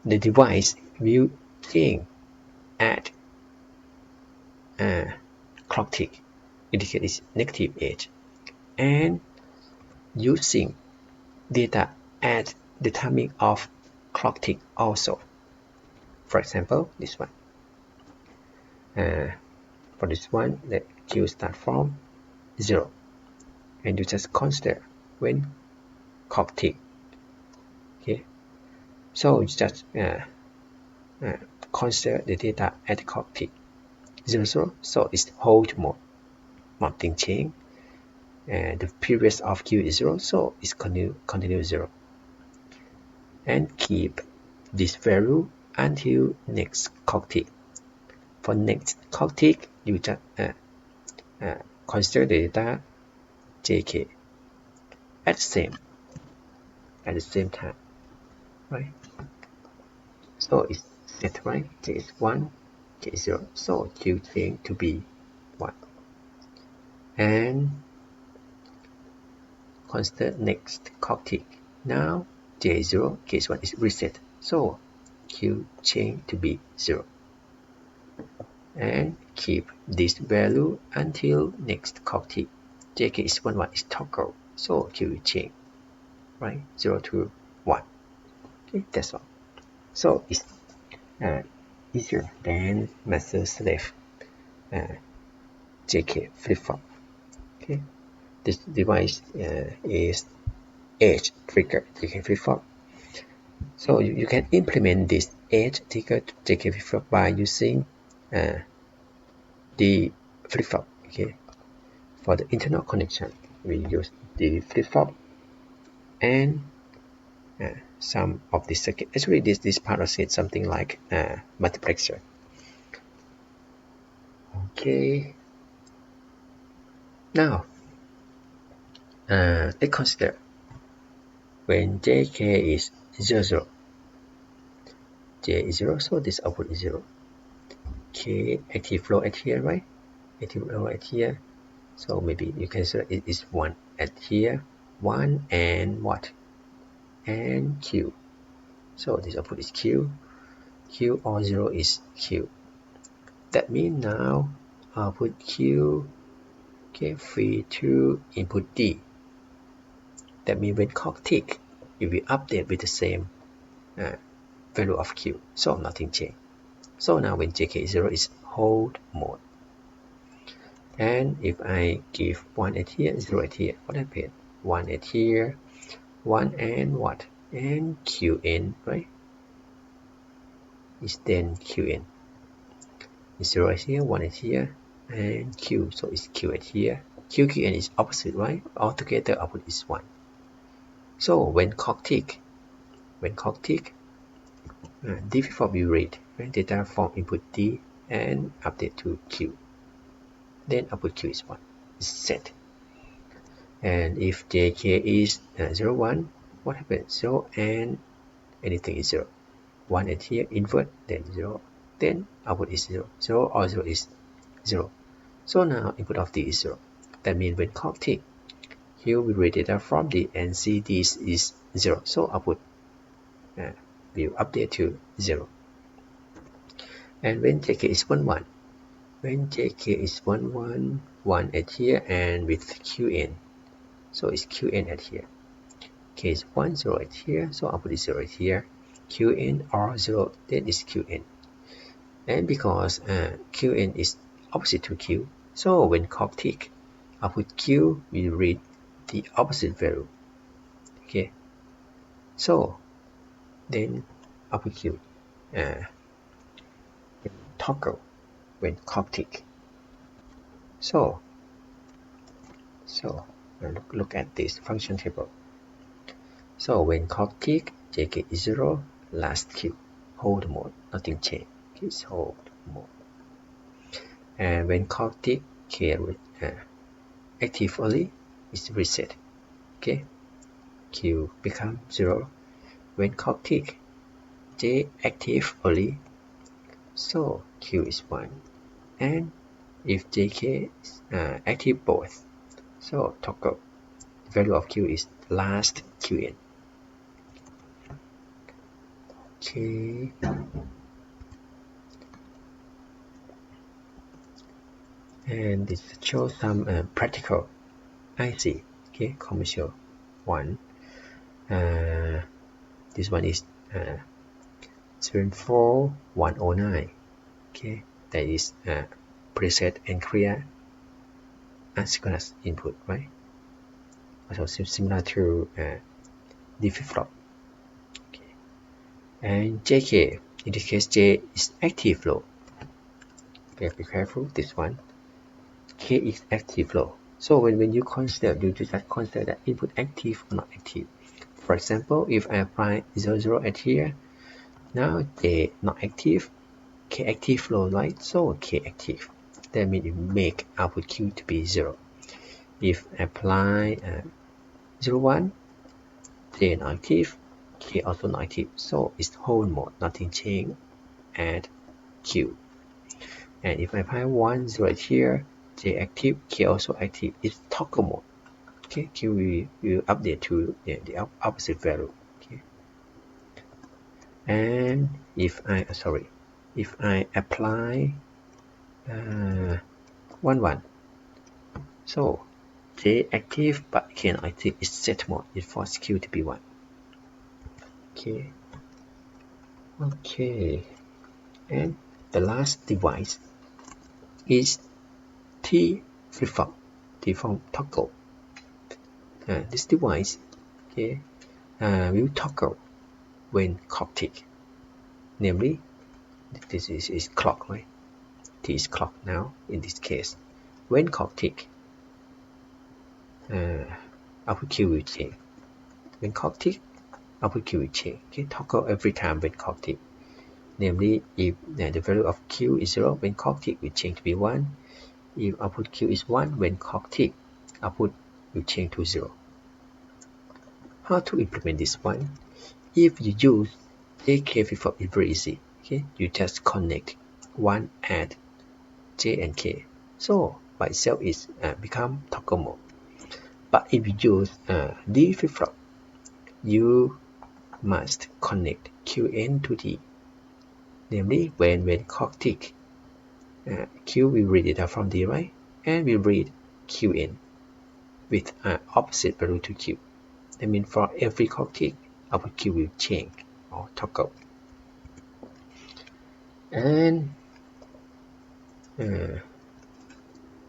the device will change at clock tick, indicate its negative edge, and using data at the timing of clock tick also. For example, this one. For this one, let Q start from 0, and you just consider when clock tick. Okay, so you just consider the data at clock tick 00, so it's hold mode, nothing change. And the period of Q is 0, so it's continue 0. And keep this value until next clock tick. For next clock tick, you just consider the data JK at the same time, right? So it's set, right? J is 1, J is 0, so Q change to be 1. And consider next clock tick. Now J is 0, K is 1 is reset, so Q change to be 0. And keep this value until next clock tick. JK is 1, 1 is toggle, so Q will change, right? 0 to 1. Okay, that's all. So it's easier than master slave JK flip-flop. Okay, this device is edge trigger JK flip-flop. So you can implement this edge trigger JK flip-flop by using the flip-flop. Okay, for the internal connection, we use the flip-flop and some of the circuit. Actually, this part of it something like multiplexer. Okay. Now, let's consider when JK is 0, 0. J is 0, so this output is 0. K active flow at here, right? Active flow at here. So maybe you can say it is 1 at here. 1 and what? And Q. So this output is Q. Q or 0 is Q. That means now output Q, okay, free to input D. That means when clock tick, it will update with the same value of Q, so nothing changed. So now when JK is 0 is hold mode. And if I give 1 at here, 0 at here, what happened? 1 at here, 1 and what? And QN, right? It's then QN. It's 0 at here, 1 at here, and Q, so it's Q at here. QQN is opposite, right? Altogether output is 1. So when clock tick, D flip-flop will read data from input D and update to Q. Then output Q is 1. It's set. And if JK is 0, 1, what happens? 0 and anything is 0. 1 at here, invert, then 0. Then output is 0. 0 or 0 is 0. So now input of D is 0. That means when clock tick, Q will read data from D and see this is 0. So output will update to 0. And when JK is 1, 1, when JK is 1, 1, 1 at here and with QN, so it's QN at here. K is 1, 0 at here, so output is 0 at here. QN or 0, then is QN. And because QN is opposite to Q, so when clock tick, output Q will read the opposite value. Okay, so then output Q toggle when clock tick. So look at this function table. So when clock tick, JK is 0, last Q, hold mode, nothing change. It's hold mode. And when clock tick, K active early is reset. Okay, Q become 0. When clock tick, J active early, so Q is 1. And if JK is active both, so toggle, the value of Q is last QN. Okay. And this shows some practical IC, okay, commercial 1. This one is 74109. Okay, that is preset and clear asynchronous input, right? Also similar to the flip-flop. Okay. And JK, in this case J is active low. Okay, be careful, this one. K is active low. So when you consider, you just consider that input active or not active. For example, if I apply 0 at here, now J not active, K active low, right? So K active. That means it make output Q to be 0. If apply 0, 1, J not active, K also not active. So it's hold mode, nothing change at Q. And if I apply 1, 0 at here, J active, K also active. It's toggle mode. Okay, Q will update to the opposite value. Okay. And if I apply 1, 1, so J active but K not active is set mode. It forces Q to be 1. Okay. Okay. And the last device is T flip-flop, T-form toggle. This device, okay, will toggle when clock tick. Namely, this is clock, right? T is clock now in this case. When clock tick, output Q will change. When clock tick, output Q will change. Okay, toggle every time when clock tick. Namely, if the value of Q is 0, when clock tick will change to be 1. If output Q is 1, when clock tick, output will change to 0. How to implement this one? If you use JK flip-flop, it's very easy. Okay, you just connect 1 at J and K. So by itself is become toggle mode. But if you use D flip-flop, you must connect Qn to D. Namely, when clock tick, Q will read data from D, right? And will read Qn with opposite value to Q. That means for every clock tick, output Q will change or toggle. And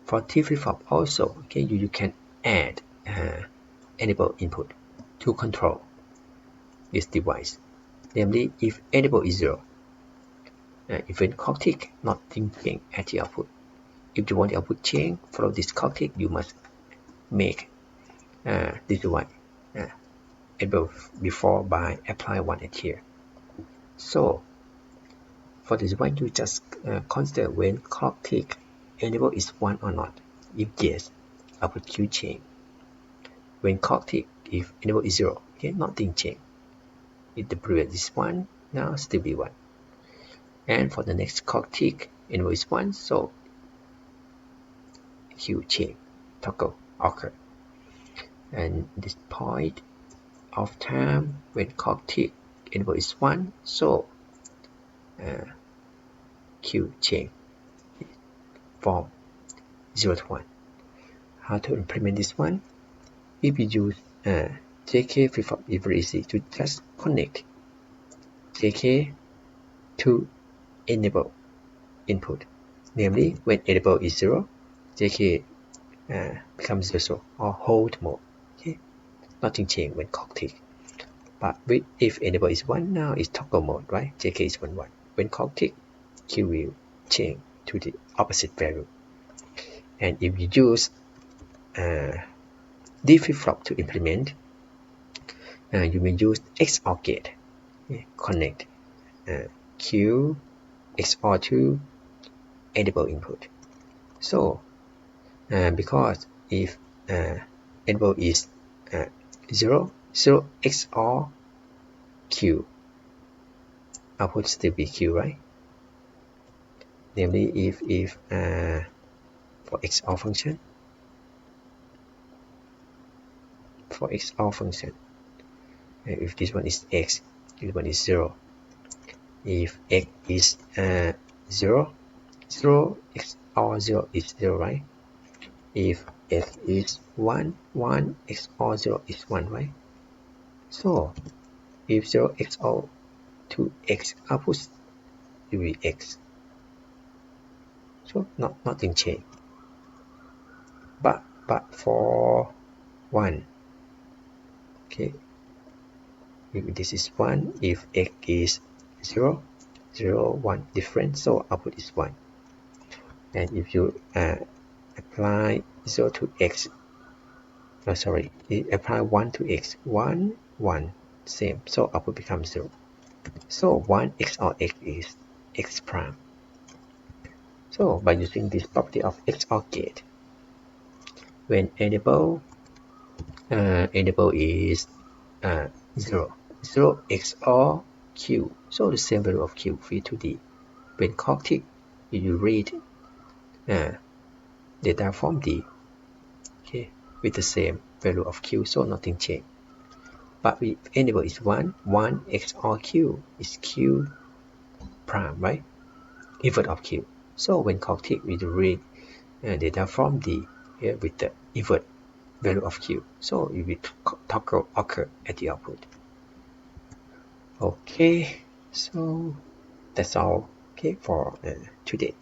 for T flip-flop also, okay, you can add enable input to control this device. Namely, if enable is 0, if when clock tick, nothing change at the output. If you want the output change, follow this clock tick, you must make this device enable before by apply 1 at here. So for this one, you just consider when clock tick, enable is 1 or not. If yes, output Q change. When clock tick, if enable is 0, okay, nothing change. If the previous is 1, now still be 1. And for the next clock tick, enable is 1, so Q change, toggle occur. And this point of time when clock tick, enable is 1, so Q change from 0 to 1. How to implement this one? If you use JK flip-flop, it's very easy to just connect JK to enable input. Namely, when enable is 0, JK becomes 0 or hold mode. Okay, nothing change when clock tick. But if enable is 1, now it's toggle mode, right? JK is 1, 1. When clock tick, Q will change to the opposite value. And if you use D flip-flop to implement, you may use XOR gate. Okay, connect Q XOR to enable input. So because if enable is 0, 0 XOR Q, output still be Q, right? Namely, if for XOR function, if this one is X, this one is 0. If X is 0, 0 XOR 0 is 0, right? If x is 1, 1 XOR 0 is 1, right? So if 0 XOR to x output will be x. So nothing change. But for 1, okay, if this is 1, if x is 0, 0, 1 different, so output is 1. And if you apply 0 to x, apply 1 to x, 1, 1, same, so output becomes 0. So 1 XOR x is x prime. So by using this property of XOR gate, when enable is 0, 0 XOR Q, so the same value of Q feed to D. When clock tick, you read data from D, okay, with the same value of Q, so nothing change. But if enable is 1, 1 XOR Q is Q prime, right? Invert of Q. So when clock tick, we read data from D here with the invert value of Q. So it will toggle occur at the output. Okay, so that's all okay for today.